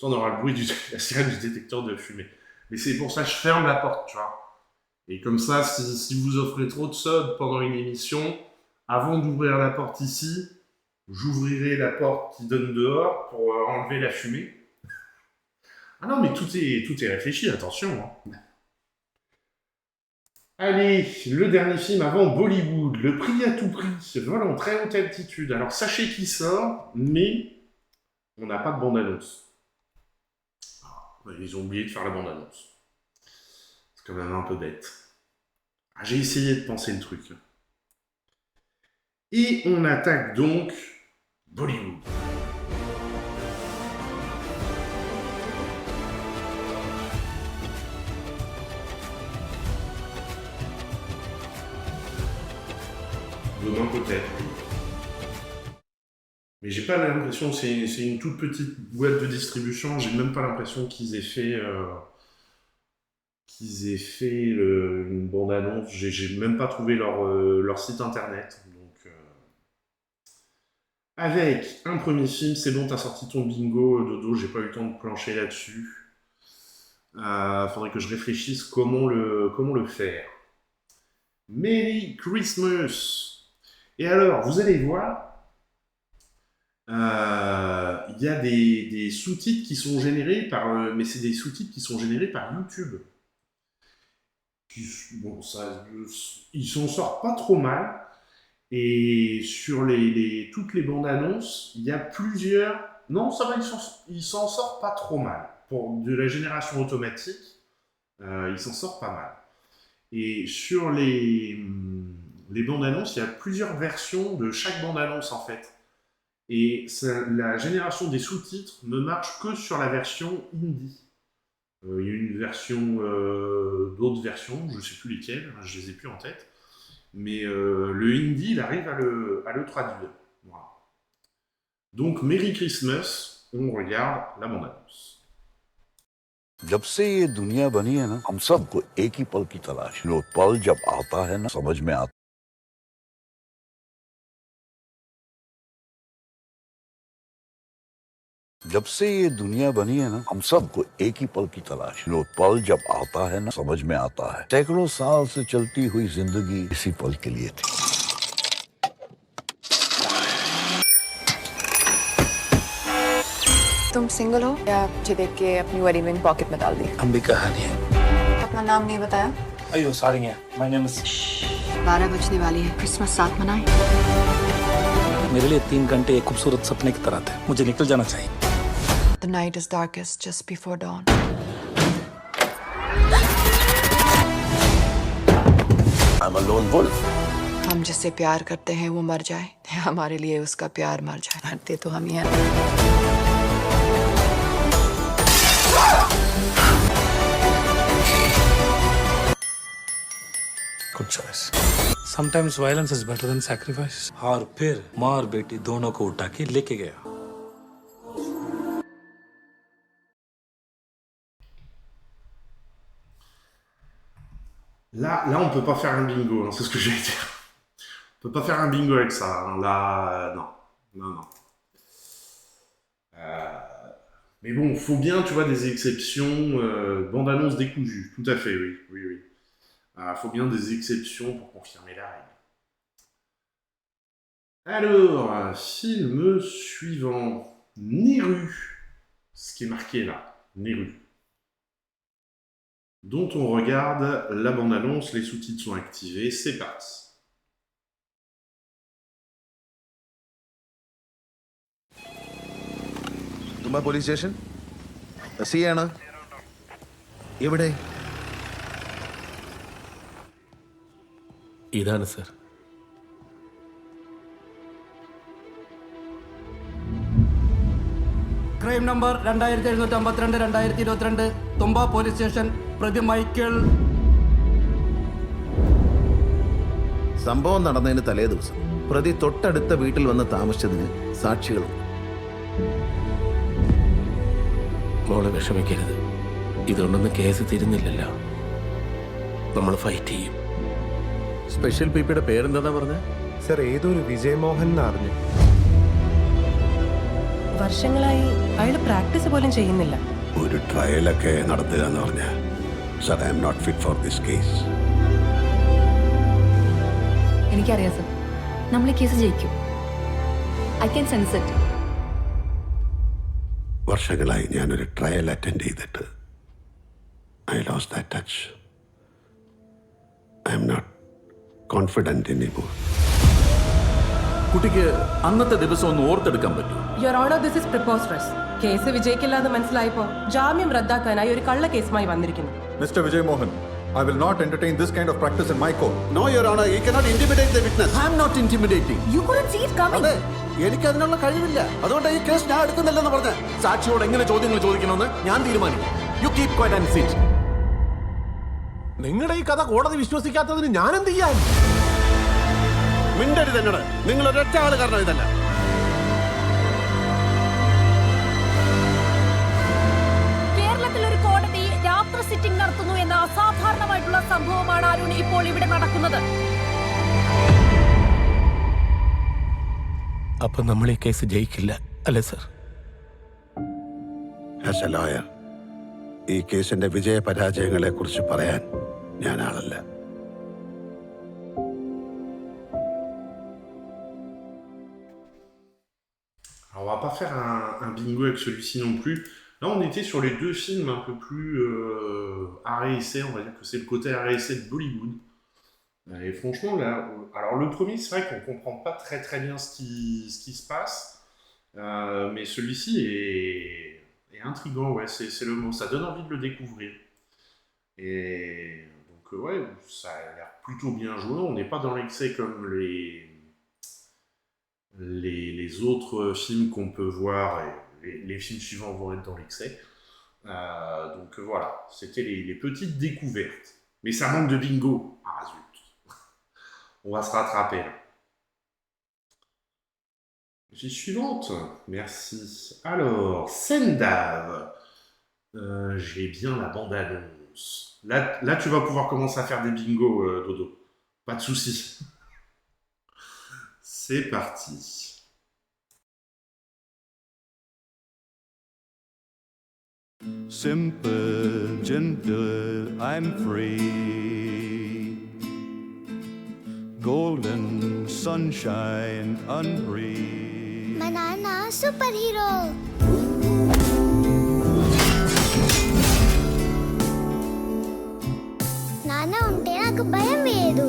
On aura le bruit la sirène du détecteur de fumée. Mais c'est pour ça que je ferme la porte, tu vois. Et comme ça, si vous offrez trop de subs pendant une émission, avant d'ouvrir la porte ici, j'ouvrirai la porte qui donne dehors pour enlever la fumée. Ah non, mais tout est réfléchi, attention. Hein. Allez, le dernier film avant Bollywood, Le prix à tout prix, vol en très haute altitude. Alors sachez qu'il sort, mais on n'a pas de bande-annonce. Ils ont oublié de faire la bande-annonce. C'est quand même un peu bête. Ah, j'ai essayé de penser le truc. Et on attaque donc Bollywood. Demain peut-être. Mais j'ai pas l'impression, c'est une toute petite boîte de distribution, j'ai même pas l'impression qu'ils aient fait une bande-annonce, j'ai même pas trouvé leur site internet. Donc, avec un premier film, c'est bon, t'as sorti ton bingo, Dodo, j'ai pas eu le temps de plancher là-dessus. Faudrait que je réfléchisse comment le faire. Merry Christmas! Et alors, vous allez voir, Il y a des sous-titres qui sont générés par... mais c'est des sous-titres qui sont générés par YouTube. Bon, ils s'en sortent pas trop mal. Et sur toutes les bandes annonces, il y a plusieurs... Non, ça va, ils s'en sortent pas trop mal. Pour de la génération automatique, ils s'en sortent pas mal. Et sur les bandes annonces, il y a plusieurs versions de chaque bande annonce en fait. Et la génération des sous-titres ne marche que sur la version hindi. Il y a une version, d'autres versions, je ne sais plus lesquelles, je les ai plus en tête. Mais le hindi, il arrive à le traduire. Voilà. Donc, Merry Christmas, on regarde la bande-annonce. जब से ये दुनिया बनी है ना, हम सबको एक ही पल की तलाश है। वो पल जब आता है ना, समझ में आता। जब से ये दुनिया बनी है ना, हम सबको एक ही पल की तलाश है। वो पल जब आता है ना, समझ में आता है। सैकड़ों साल से चलती हुई जिंदगी इसी पल के लिए थी। तुम सिंगल हो या मुझे देख के अपनी वेडिंग रिंग पॉकेट में डाल दी? हम भी कहानी है। अपना नाम नहीं बताया? अयो सॉरी है, माय नेम इज 12 बजने वाली है, क्रिसमस साथ मनाएं। मेरे लिए 3 घंटे एक खूबसूरत सपने की तरह थे, मुझे निकल जाना चाहिए। The night is darkest just before dawn. I'm a lone wolf. हम जिससे प्यार करते हैं वो मर जाए, हमारे लिए उसका प्यार मर जाए। हटते तो हम ही हैं। Good choice. Sometimes violence is better than sacrifice. और फिर माँ और बेटी दोनों को उठा के लेके गया। Là, on peut pas faire un bingo, hein, c'est ce que j'allais dire. On peut pas faire un bingo avec ça. Hein. Là, non. Mais bon, faut bien, tu vois, des exceptions. Bande-annonce décousue, tout à fait, oui. Faut bien des exceptions pour confirmer la règle. Alors, film suivant. Neru. Ce qui est marqué là. Neru. Dont on regarde la bande-annonce, les sous-titres sont activés, c'est parti. Thumba police station സിയാണ് എവിടെ? ഇതാണ് sir. Crime number 2752-2022 തുമ്പ police station. പ്രതി മൈക്കിൾ. സംഭവം നടന്നതിന് തലേ ദിവസം പ്രതി തൊട്ടടുത്ത വീട്ടിൽ വന്ന് താമസിച്ചതിന് സാക്ഷികളുണ്ട്. മോളെ വിഷമിക്കരുത്, ഇതുകൊണ്ടൊന്നും കേസ് തീരുന്നില്ലല്ലോ. നമ്മൾ ഫൈറ്റ് ചെയ്യും. സ്പെഷ്യൽ പിപിയുടെ പേരെന്താ പറഞ്ഞത്? സർ, ഏതൊരു വിജയമോഹൻ എന്നറിഞ്ഞു. വർഷങ്ങളായി അയാൾ പ്രാക്ടീസ് പോലും ചെയ്യുന്നില്ല. ഒരു ട്രയലൊക്കെ നടത്തുക എന്ന് പറഞ്ഞ sir, I'm not fit for this case. എനിക്കറിയാം സർ, നമ്മൾ ഈ കേസ് ജയിക്കും. I can sense it. വർഷങ്ങളായി ഞാനൊരു ട്രയൽ അറ്റൻഡ് ചെയ്തിട്ട് I lost that touch. I'm not confident anymore. കുട്ടിക്ക് അന്നത്തെ ദിവസം ഒന്ന് ഓർത്തെടുക്കാൻ പറ്റും. Your honour, this is preposterous. Case വിജയിക്കില്ലാന്ന് മനസ്സിലായപ്പോ ജാമ്യം റദ്ദാക്കാനായി ഒരു കള്ള കേസുമായി വന്നിരിക്കുന്നു. Mr. Vijay Mohan, I will not entertain this kind of practice in my court. No, Your Honor, you cannot intimidate the witness. I am not intimidating. You couldn't see it coming. അതെ, എനിക്ക് അതിനുള്ള കഴിവില്ല. അതുകൊണ്ട് ഈ കേസ് ഞാൻ എടുക്കുന്നില്ലെന്ന് പറഞ്ഞ. സാക്ഷിയോട് എങ്ങനെ ചോദ്യങ്ങൾ ചോദിക്കണമെന്ന് ഞാൻ തീരുമാനിക്കും. You keep quiet and sit. നിങ്ങളുടെ ഈ കഥ കോടതി വിശ്വസിക്കാത്തതിന് ഞാൻ എന്ത് ചെയ്യാൻ? മിണ്ടരുത് എന്നോട്. നിങ്ങൾ ഒരൊറ്റ ആള് കാരണം ഇതല്ല. കേരളത്തിൽ ഒരു കോടതി രാത്രി സിറ്റിംഗ് നടത്തുന്നു എന്ന അസാധാരണമായിട്ടുള്ള സംഭവമാണ് അരുൺ ഇപ്പോൾ ഇവിടെ നടക്കുന്നത്. അപ്പൊ നമ്മൾ ഈ കേസ് ജയിക്കില്ല അല്ലേ സർ? ആസ് എ ലോയർ, ഈ കേസിന്റെ വിജയ പരാജയങ്ങളെ കുറിച്ച് പറയാൻ ഞാൻ ആളല്ല. faire un bingo avec celui-ci non plus. Là, on était sur les deux films un peu plus arrêt essai, on va dire que c'est le côté arrêt essai de Bollywood. Et franchement, là, alors le premier, c'est vrai qu'on comprend pas très très bien ce qui se passe, mais celui-ci est intriguant, ouais, c'est le mot, ça donne envie de le découvrir. Et donc, ouais, ça a l'air plutôt bien joué, on n'est pas dans l'excès comme les autres films qu'on peut voir, et les films suivants vont être dans l'excès. Donc voilà, c'était les petites découvertes. Mais ça manque de bingo. Ah zut. On va se rattraper là. Suivante. Merci. Alors, Sendav. J'ai bien la bande-annonce. Là, tu vas pouvoir commencer à faire des bingos, Dodo. Pas de soucis. C'est parti. Simple, gentle, I'm free. Golden sunshine unreal. My nana superhero. Nana unte నాకు భయం లేదు.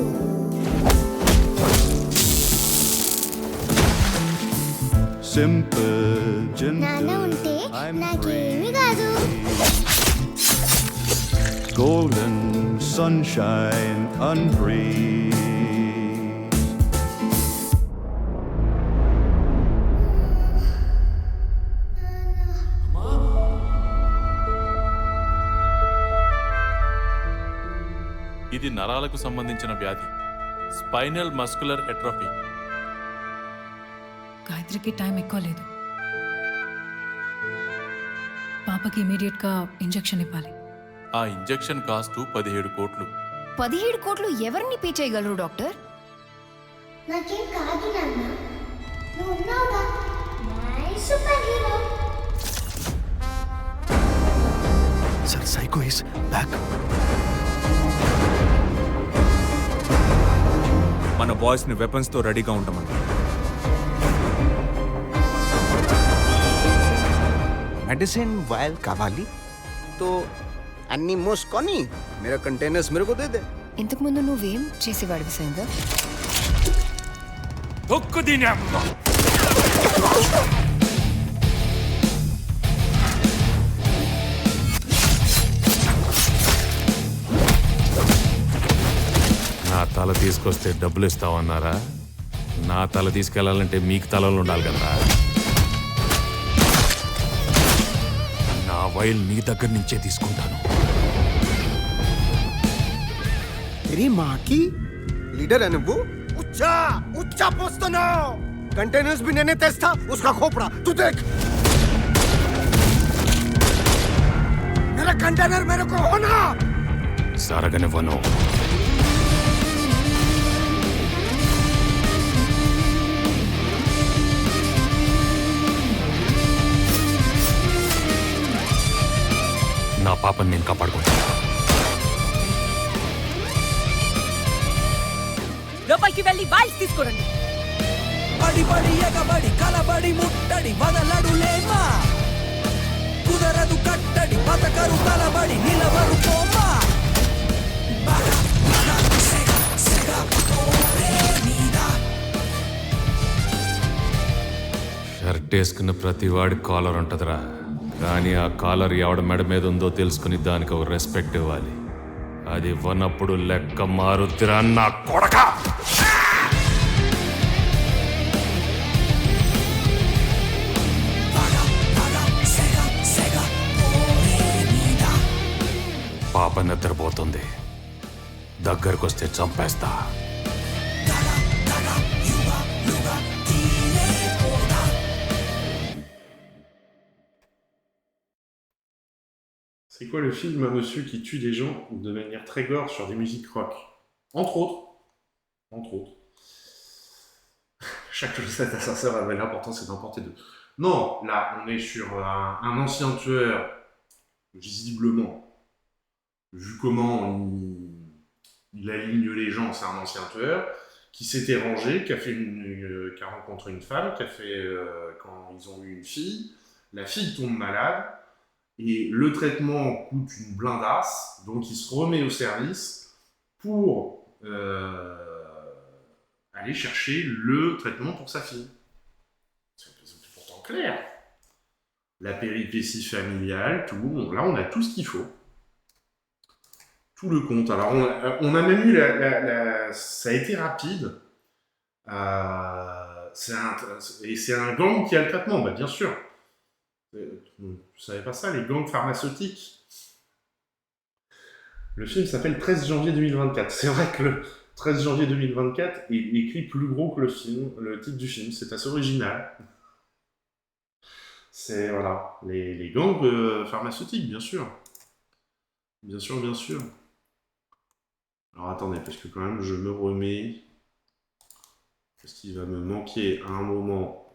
Simple, gentle, నాన్న ఉంటే నాకేమీ కాదు. Golden sunshine unreal. ఇది నరాలకు సంబంధించిన వ్యాధి, స్పైనల్ మస్కులర్ ఎట్రోఫీ. గాయత్రికి టైం ఎక్కువ లేదు. పాపకి ఇమీడియట్గా ఇంజెక్షన్ ఇవ్వాలి. ఆ ఇంజెక్షన్ కాస్ట్ 17 కోట్లు. 17 కోట్లు ఎవరిని పే చేయగలరు డాక్టర్? నాకేం కాదు నాన్న, నువ్వు ఉన్నావుగా, my super hero. Sir, Psycho is back. మన బాయ్స్ ని వెపన్స్ తో రెడీగా ఉంటామని. మెడిసిన్ వైల్ కావాలి తో అన్ని మోసుకొని మేరా కంటైనర్స్ మేరకు దే దే. ఇంతకు ముందు నువ్వేం చేసేవాడివి సైందా? తొక్కు దినమ్మ. నా తల తీసుకొస్తే డబ్బులు ఇస్తావన్నారా? నా తల తీసుకెళ్లాలంటే మీకు తలలో ఉండాలి కదా. నా వైల్ నీ దగ్గర నుంచే తీసుకుంటాను. तेरी माँ की लीडर है నువ్వు? उच्चा उच्चा పోస్తున్నావు. कंटेनर्स भी मैंने तेस्ता उसका खोपड़ा तू देख. मेरा कंटेनर मेरे को होना. జరగనివ్వను. నా పాపని నేను కాపాడుకుంటాను. లోపలికి వెళ్ళి వాయిస్ తీసుకోండి. బడి బడి ఎగబడి కలబడి ముట్టడి వదలడులేమా, కుదరదు కట్టడి బతకరు కలబడి నిలవరు పోమా. షర్ట్ వేసుకున్న ప్రతి వాడి కాలర్ ఉంటుందిరా, కానీ ఆ కాలర్ ఎవడ మెడ మీద ఉందో తెలుసుకుని దానికి ఒక రెస్పెక్ట్ ఇవ్వాలి. అది ఇవ్వనప్పుడు లెక్క మారుద్దిరా నా కొడక. పాప నిద్రపోతుంది, దగ్గరకు వస్తే చంపేస్తా. C'est quoi le film, un monsieur qui tue des gens de manière très gore sur des musiques rock? Entre autres. Entre autres. Chaque recette a sa sœur, mais l'important c'est d'emporter deux. Non, là, on est sur un ancien tueur, visiblement. Vu comment il aligne les gens, c'est un ancien tueur, qui s'était rangé, qui a rencontré une femme, quand ils ont eu une fille, la fille tombe malade, et le traitement coûte une blindasse, donc il se remet au service pour aller chercher le traitement pour sa fille. C'est pourtant clair. La péripétie familiale, tout. Bon, là, on a tout ce qu'il faut. Tout le compte. Alors, on a même eu ça a été rapide. Et c'est un gang qui a le traitement, bah, bien sûr. Vous savez pas ça, les gangs pharmaceutiques. Le film s'appelle 13 janvier 2024. C'est vrai que le 13 janvier 2024 est écrit plus gros que le titre du film. C'est assez original. C'est, voilà, les gangs pharmaceutiques, bien sûr. Bien sûr, bien sûr. Alors attendez, parce que quand même, je me remets. Parce qu'il va me manquer à un moment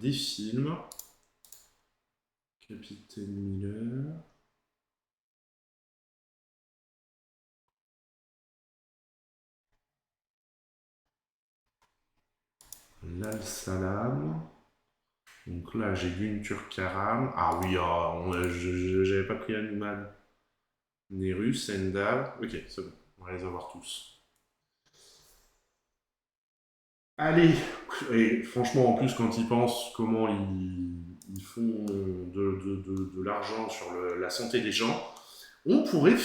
des films. Capitaine Miller. L'Al-Salam. Donc là, j'ai Guntur Karam. Ah oui, j'avais pas pris Animal. Neru, Sendal. Ok, c'est bon. On va les avoir tous. Allez. Et franchement, en plus, quand ils pensent comment ils font de l'argent sur la santé des gens, on pourrait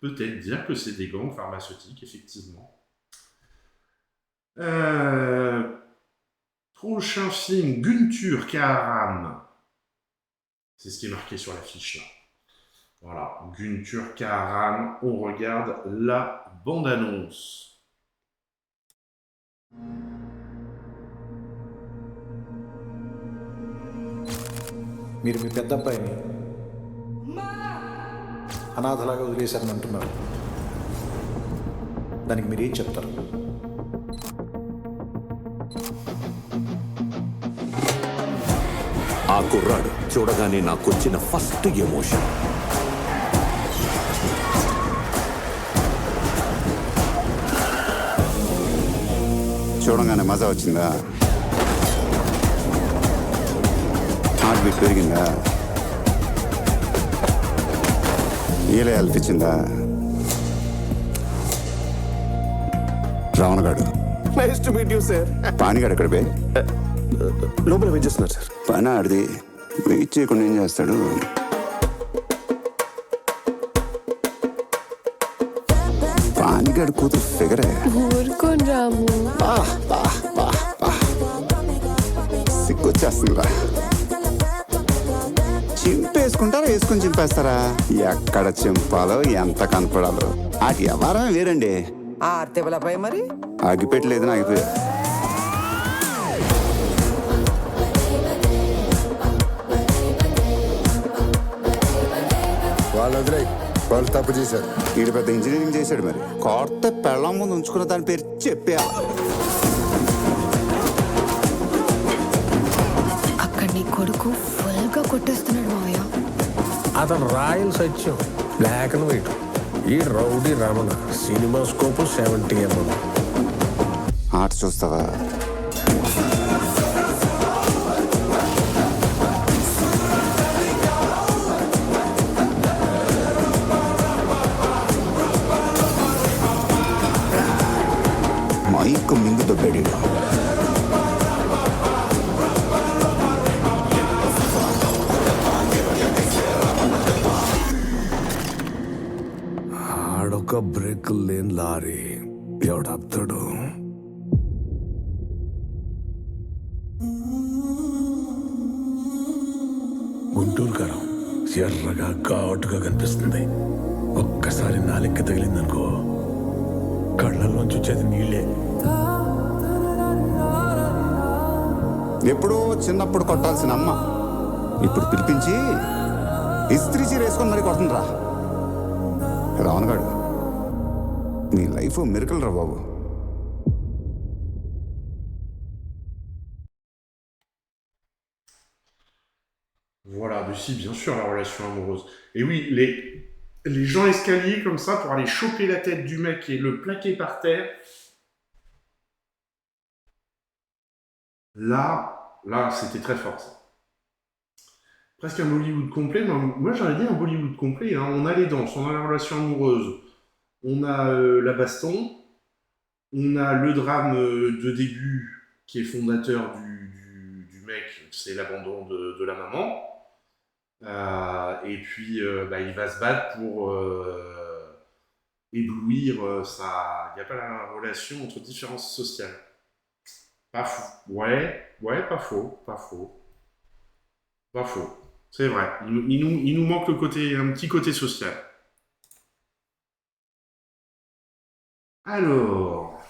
peut-être dire que c'est des gangs pharmaceutiques, effectivement. Prochain film, Guntur Karam. C'est ce qui est marqué sur la fiche là. Voilà, Guntur Karam. On regarde la bande-annonce. మీరు మీ పెద్ద అబ్బాయిని అనాథలాగా వదిలేశారని అంటున్నారు. దానికి మీరేం చెప్తారు? ఆ కుర్రాడు చూడగానే నాకొచ్చిన ఫస్ట్ ఎమోషన్. చూడగానే మజా వచ్చిందా? హార్ట్ బీట్ పెరిగిందా? ఈలయాలనిపించిందా? రావణగాడు nice to meet you sir. పానిగాడు ఎక్కడ బే? లోపల వెయిట్ చేస్తున్నారు సార్. పని ఆడిది వెయిట్ చేయకుండా ఏం చేస్తాడు? పానిగాడు కూతురు ఫిగరే. ఊరుకోండి రాము. సిగ్గొచ్చేస్తుందిరా. చింపేసుకుంటారా వేసుకొని చింపేస్తారా? ఎక్కడ చింపాలో ఎంత కనపడాలో అది ఎవరం వేరండి. ఆర్తెబలపై మరి ఆగిపెట్టలేదు ఆగిపోయా. వాళ్ళు వదిలే, వాళ్ళు తప్పు చేశారు. వీడు పెద్ద ఇంజనీరింగ్ చేశాడు, మరి కొత్త పెళ్ళం ముందు ఉంచుకున్న దాని పేరు చెప్పా. అక్కడ నీ కొడుకు ఫుల్ గా కొట్టేస్తున్నాడు మావయ్య. అతను రాయల్ సత్యం, బ్లాక్ అండ్ వైట్. ఈ రౌడీ రమణ, సినిమా స్కోప్ 70 mm. ఆట చూస్తావా? మైక్ మింగు దొబ్బాడు. ఆడొక బ్రేక్ లేని లారీ ఎవడాపుతాడు? గుంటూరు కారం ఎర్రగా ఘాటుగా కనిపిస్తుంది. ఒక్కసారి నాలిక్క తగిలిందనుకో, కళ్ళల్లోంచి వచ్చేది నీళ్ళే. ఎప్పుడో చిన్నప్పుడు కొట్టాల్సిన అమ్మ ఇప్పుడు పిలిపించి ఇస్త్రీ చీర వేసుకొని మరి కొడుతుందిరా. రావణగాడు, నీ లైఫ్ మిరకల్ రా బాబు. Voilà, Lucie, bien sûr, la relation amoureuse. Et oui, les gens escaliers comme ça pour aller choper la tête du mec et le plaquer par terre. Là, c'était très fort, ça. Presque un Bollywood complet. Moi, j'aurais dit un Bollywood complet. Hein. On a les danses, on a la relation amoureuse, on a la baston, on a le drame de début qui est fondateur du mec, c'est l'abandon de la maman. Et puis, il va se battre pour éblouir ça. Il n'y a pas la relation entre différences sociales. Pas fou. Ouais, pas faux. C'est vrai. Il nous manque un petit côté social. Alors,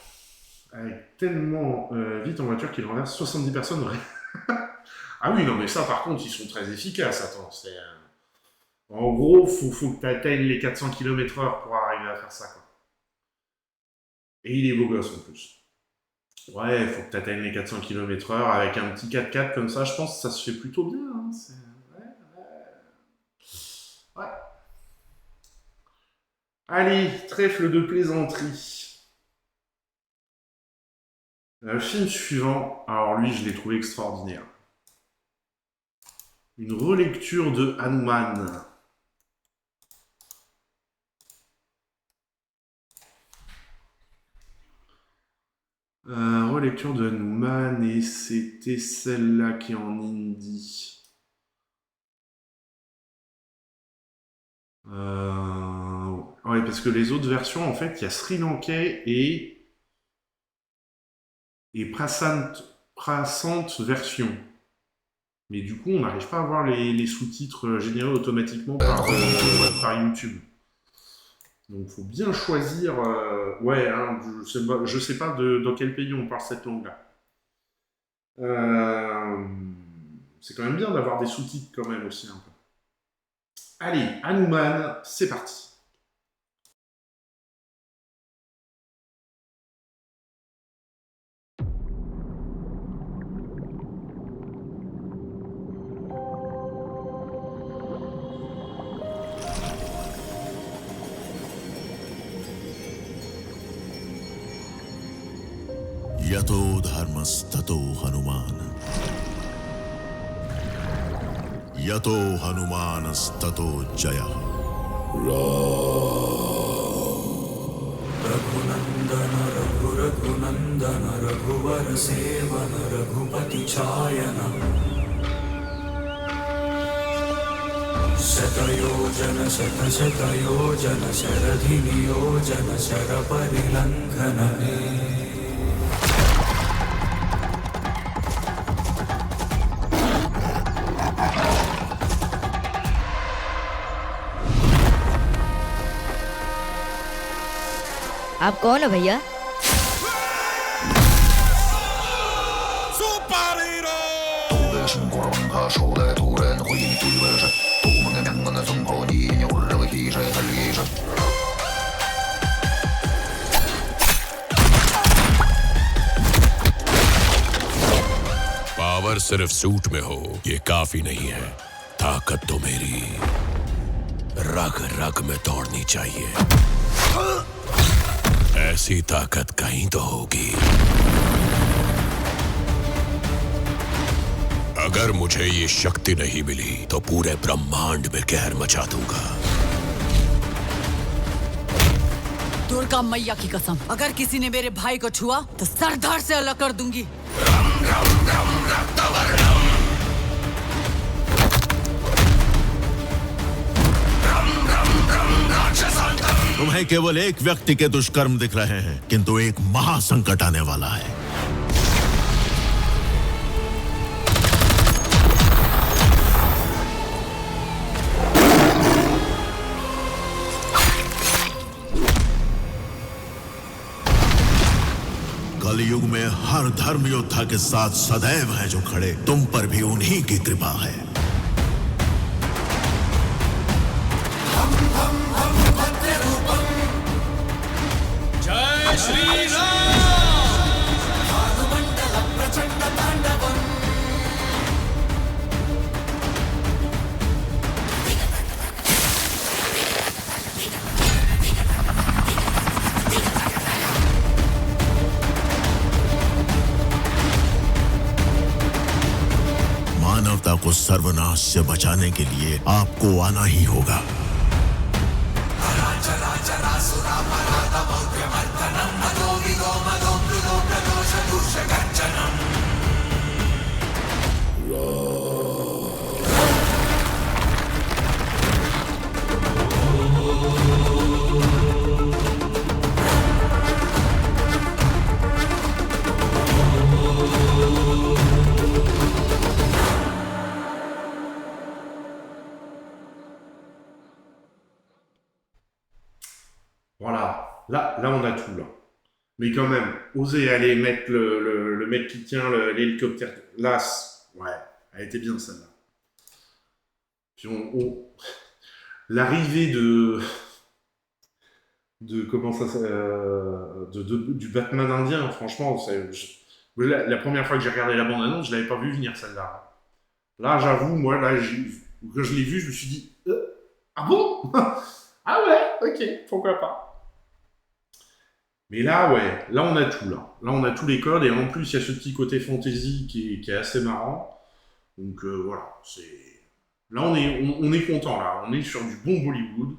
avec tellement vite en voiture qu'il renverse 70 personnes. Ah oui, non, mais ça, par contre, ils sont très efficaces. Attends, c'est... En gros, faut que tu atteignes les 400 km/h pour arriver à faire ça, quoi. Et il est beau gosse, en plus. Ouais, faut que tu atteignes les 400 km/h avec un petit 4x4 comme ça. Je pense que ça se fait plutôt bien. Hein. Ouais. Allez, trèfle de plaisanterie. Le film suivant, alors lui, je l'ai trouvé extraordinaire. Une relecture de Hanuman. Relecture de Hanuman, et c'était celle-là qui est en hindi. Ouais, parce que les autres versions, en fait, il y a Sri Lankais et Prasant version. Mais du coup, on n'arrive pas à voir les sous-titres générés automatiquement par YouTube. Donc, il faut bien choisir... ouais, hein, je sais pas dans quel pays on parle cette langue-là. C'est quand même bien d'avoir des sous-titres quand même aussi un peu. Allez, Hanuman, c'est parti. Yato dharmastato Hanuman. Yato Hanumanastato Jaya. Raghunandana Raghunandana Raghuvar Sevana Raghupati Chayana Satayojana Satayojana Sharadhiniyojana Sharaparilanghana. आप कौन हो भैया? पावर सिर्फ सूट में हो ये काफी नहीं है, ताकत तो मेरी रग रग में दौड़नी चाहिए। ऐसी ताकत कहीं तो होगी। अगर मुझे ये शक्ति नहीं मिली तो पूरे ब्रह्मांड में कहर मचा दूंगा। दुर्गा मैया की कसम, अगर किसी ने मेरे भाई को छुआ तो सरदार से अलग कर दूंगी। तुम्हें केवल एक व्यक्ति के दुष्कर्म दिख रहे हैं, किंतु एक महासंकट आने वाला है। कलयुग में हर धर्म योद्धा के साथ सदैव हैं जो खड़े, तुम पर भी उन्हीं की कृपा है। जय श्री राम। भानुमंडल प्रचंड तांडवम। को सर्वनाश से बचाने के लिए आपको आना ही होगा। Voilà, là on a tout, là. Mais quand même, oser aller mettre le mec qui tient l'hélicoptère... Là, ouais, elle était bien, celle-là. Puis l'arrivée comment ça... du Batman indien, franchement, la première fois que j'ai regardé la bande-annonce, je l'avais pas vu venir, celle-là. Là, j'avoue, moi, là, quand je l'ai vu, je me suis dit... ah bon? Ah ouais, ok, pourquoi pas. Mais là, ouais, là on a tout, là. Là on a tous les codes, et en plus il y a ce petit côté fantasy qui est assez marrant. Donc voilà, c'est... Là on est content, là. On est sur du bon Bollywood.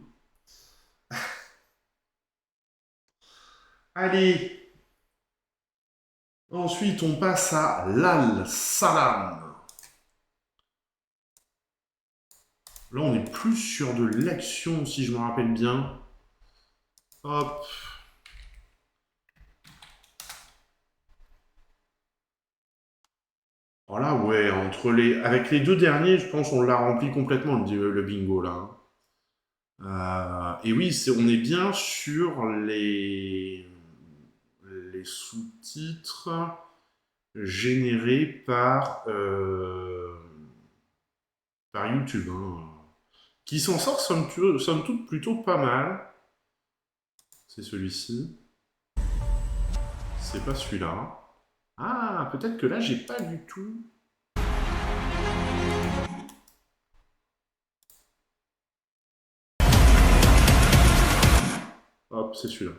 Allez. Ensuite, on passe à Lal Salam. Là, on est plus sur de l'action, si je me rappelle bien. Hop. Voilà, ouais, avec les deux derniers, je pense qu'on l'a rempli complètement, le bingo, là. Et oui, on est bien sur les sous-titres générés par YouTube, hein, qui s'en sort somme toute plutôt pas mal. C'est celui-ci. C'est pas celui-là. Ah, peut-être que là, j'ai pas du tout... Hop, c'est celui-là.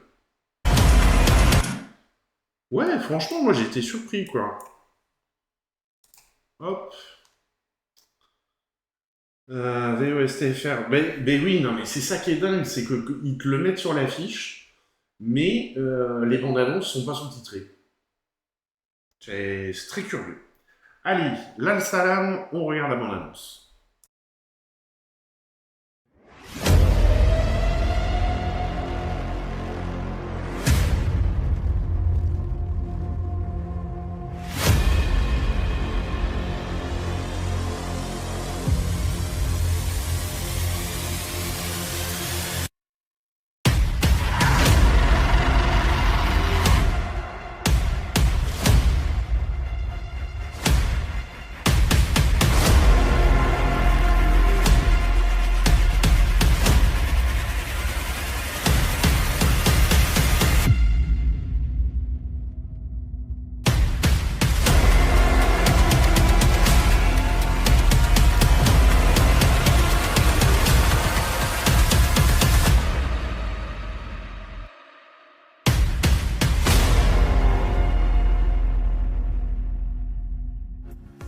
Ouais, franchement, moi, j'ai été surpris, quoi. Hop. VOSTFR. Ben oui, non, mais c'est ça qui est dingue, c'est qu'ils te le mettent sur l'affiche, mais les bandes annonces sont pas sous-titrées. C'est très curieux. Allez, Lal Salam, on regarde la bande annonce.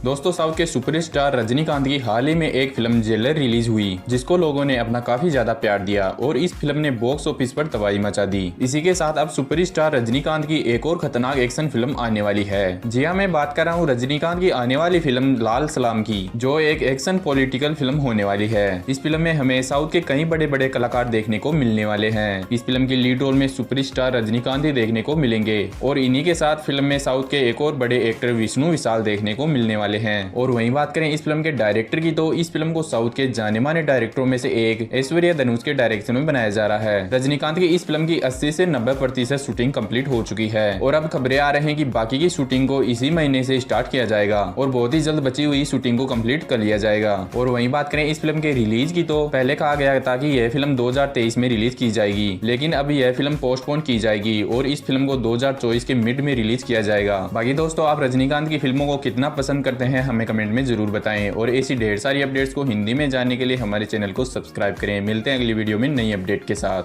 दोस्तों, साउथ के सुपरस्टार रजनीकांत की हाल ही में एक film jailer release हुई, जिसको लोगों ने अपना काफी ज्यादा प्यार दिया और इस फिल्म ने बॉक्स ऑफिस पर तबाही मचा दी। इसी के साथ अब सुपरस्टार रजनीकांत की एक और खतरनाक एक्शन फिल्म आने वाली है। जी हां, मैं बात कर रहा हूं रजनीकांत की आने वाली फिल्म लाल सलाम की, जो एक एक्शन पॉलिटिकल फिल्म होने वाली है। इस फिल्म में हमें साउथ के कई बड़े बड़े कलाकार देखने को मिलने वाले हैं। इस फिल्म की लीड रोल में सुपरस्टार रजनीकांत ही देखने को मिलेंगे और इन्हीं के साथ फिल्म में साउथ के एक और बड़े एक्टर विष्णु विशाल देखने को मिलने वाले हैं। और वहीं बात करें इस फिल्म के डायरेक्टर की, तो इस फिल्म को साउथ के जाने माने डायरेक्टरों में से एक ऐश्वर्या धनुष के डायरेक्शन में बनाया जा रहा है। रजनीकांत की इस फिल्म की 80 से 90% शूटिंग कंप्लीट हो चुकी है और अब खबरें आ रहे हैं कि बाकी की शूटिंग को इसी महीने से स्टार्ट किया जाएगा और बहुत ही जल्द बची हुई शूटिंग को कंप्लीट कर लिया जाएगा। और वहीं बात करें इस फिल्म के रिलीज की, तो पहले कहा गया था कि यह फिल्म 2023 में रिलीज की जाएगी, लेकिन अब यह फिल्म पोस्टपोन की जाएगी और इस फिल्म को 2024 के मिड में रिलीज किया जाएगा। बाकी दोस्तों, आप रजनीकांत की फिल्मों को कितना पसंद करते हैं हमें कमेंट में जरूर बताएं और ऐसी ढेर सारी अपडेट्स को हिंदी में जानने के लिए हमारे चैनल को सब्सक्राइब करें। मिलते हैं अगली वीडियो में नई अपडेट के साथ।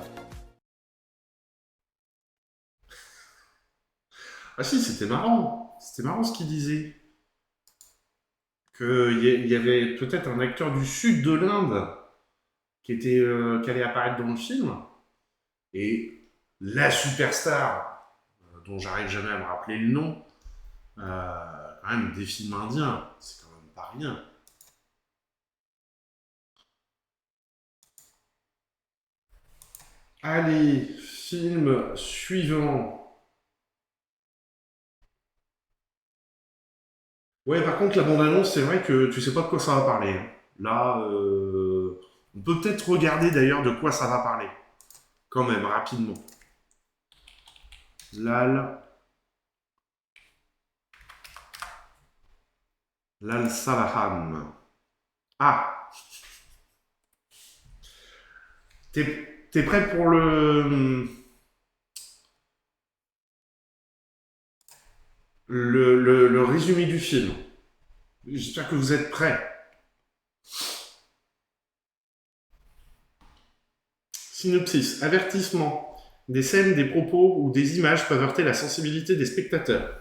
Ah si, c'était marrant ce qu'il disait. qu'il y avait peut-être un acteur du sud de l'Inde qui allait apparaître dans le film. Et la superstar, dont j'arrive jamais à me rappeler le nom, quand même des films indiens, c'est quand même pas rien. Allez, film suivant. Ouais, par contre, la bande-annonce, c'est vrai que tu sais pas de quoi ça va parler. Là, on peut peut-être regarder d'ailleurs de quoi ça va parler. Quand même, rapidement. Lal Salahan. Ah! T'es prêt pour le résumé du film? J'espère que vous êtes prêts. Synopsis. Avertissement. Des scènes, des propos ou des images peuvent heurter la sensibilité des spectateurs.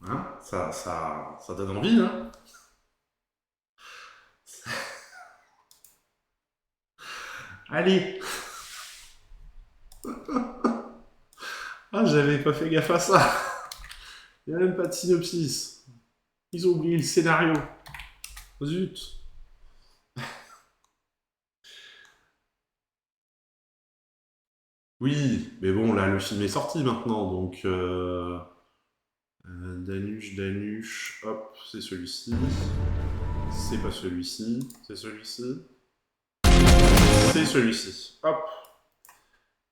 Hein? Ça donne envie, hein? Allez. Ah, j'avais pas fait gaffe à ça. Il n'y a même pas de synopsis. Ils ont oublié le scénario. Zut. Oui, mais bon, là, le film est sorti maintenant, donc... Danush, hop, c'est celui-ci. C'est pas celui-ci, c'est celui-ci. C'est celui-ci. Hop.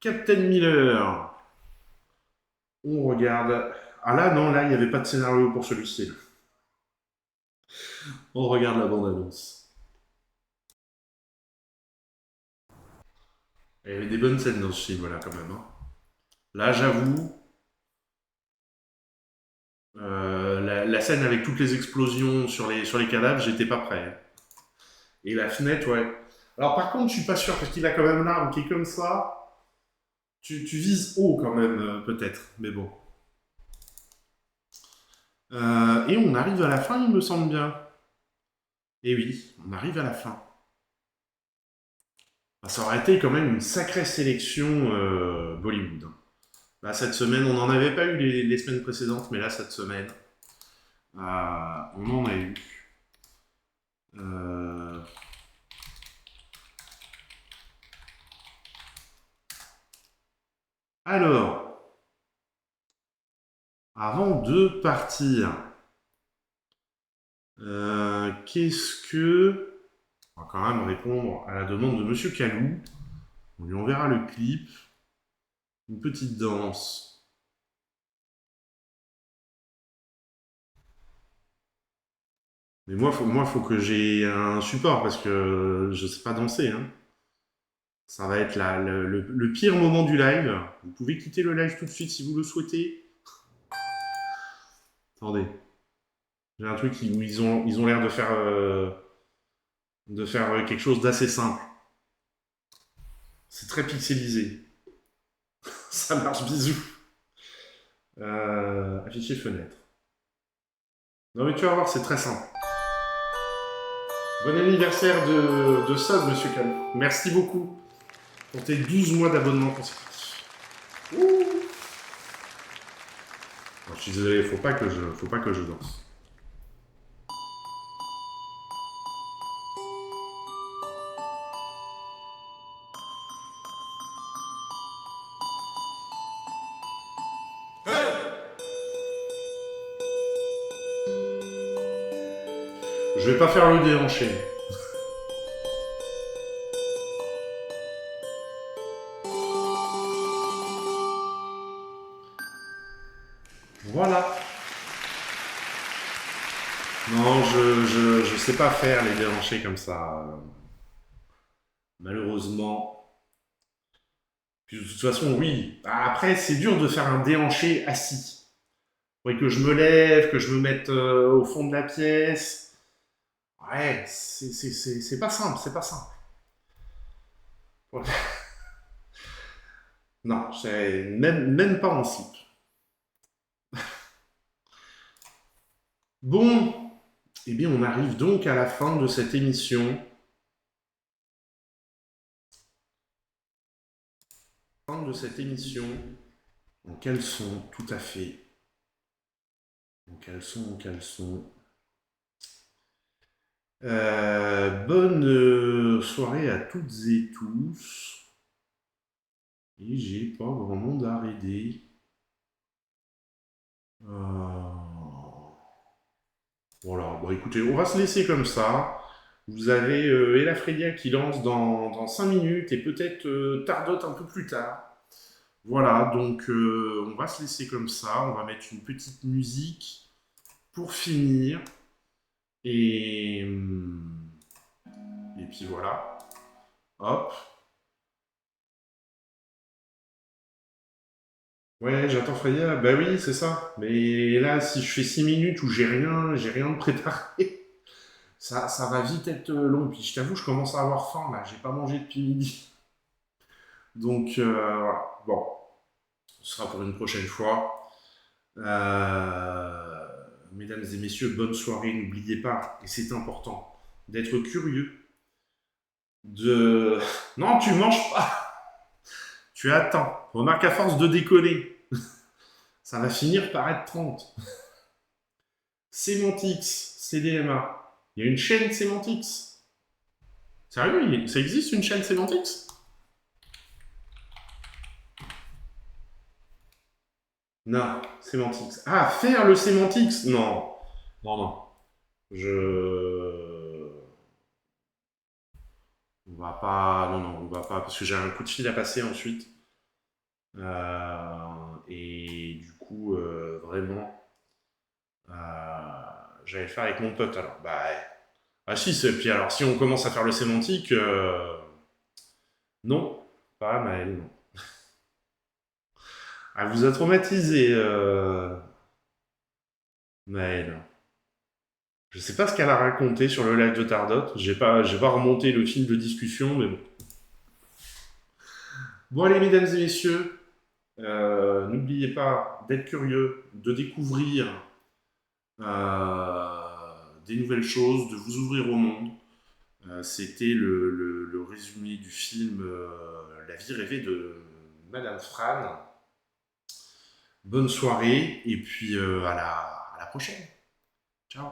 Captain Miller. On regarde... Ah là, non, là, il n'y avait pas de scénario pour celui-ci. On regarde la bande-annonce. Il y avait des bonnes scènes dans ce film, là, quand même. Hein. Là, j'avoue... la scène avec toutes les explosions sur les cadavres, j'étais pas prêt. Et la fenêtre, ouais. Alors par contre, je suis pas sûr, parce qu'il a quand même l'arme qui est comme ça. Tu vises haut quand même, peut-être, mais bon. Et on arrive à la fin, il me semble bien. Et oui, on arrive à la fin. Bah, ça aurait été quand même une sacrée sélection Bollywood. Là, cette semaine, on n'en avait pas eu les semaines précédentes, mais là, cette semaine, on en a eu. Alors, avant de partir, qu'est-ce que... On va quand même répondre à la demande de Monsieur Kalou. On lui enverra le clip. Une petite danse. Mais moi, faut que j'ai un support parce que je sais pas danser. Hein. Ça va être le pire moment du live. Vous pouvez quitter le live tout de suite si vous le souhaitez. Attendez. J'ai un truc où ils ont l'air de faire quelque chose d'assez simple. C'est très pixelisé. Ça marche, bisous. Afficher fenêtre. Non mais tu vas voir, c'est très simple. Bon anniversaire de sub, Monsieur Calou. Merci beaucoup pour tes 12 mois d'abonnement consécutif. Je suis désolé, faut pas que je danse. Je vais pas faire le déhanché. Voilà. Non, je sais pas faire les déhanchés comme ça. Malheureusement. Puis de toute façon, oui. Après, c'est dur de faire un déhanché assis. Faudrait que je me lève, que je me mette au fond de la pièce. Ouais, c'est pas simple, c'est pas simple. Non, même pas en slip. Bon, eh bien on arrive donc à la fin de cette émission. Fin de cette émission. En caleçon, tout à fait. En caleçon, en caleçon. Bonne soirée à toutes et tous. Et j'ai pas grand monde à aider. Voilà, bon écoutez, on va se laisser comme ça. Vous avez Ella Fredia qui lance dans 5 minutes et peut-être Tardot un peu plus tard. Voilà, donc on va se laisser comme ça. On va mettre une petite musique pour finir. Et puis voilà. Hop. Ouais, j'attends Freya. Bah oui, c'est ça. Mais là, si je fais 6 minutes où j'ai rien de préparé, ça va vite être long. Puis je t'avoue, je commence à avoir faim là. J'ai pas mangé depuis midi. Donc voilà. Bon. Ce sera pour une prochaine fois. Mesdames et messieurs, bonne soirée. N'oubliez pas, et c'est important, d'être curieux. Non, tu manges pas. Tu attends. Remarque, à force de déconner, ça va finir par être 30. Sémantix, CDMA. Il y a une chaîne Sémantix. Sérieux, ça existe une chaîne Sémantix? Non, Sémantix. Ah, faire le Sémantix? Non. Non, non. On va pas... Non, on va pas... Parce que j'ai un coup de fil à passer ensuite. Et du coup, vraiment... j'allais le faire avec mon pote, alors. Bah... Ah si, puis alors, si on commence à faire le sémantique... Non. Pas Maël, non. Elle vous a traumatisé, Maël. Je sais pas ce qu'elle a raconté sur le live de Tardot. J'ai pas remonté le fil de discussion, mais bon. Bon, allez, mesdames et messieurs, n'oubliez pas d'être curieux, de découvrir des nouvelles choses, de vous ouvrir au monde. C'était le résumé du film La vie rêvée de Madame Fran. Bonne soirée, et puis à la prochaine. Ciao.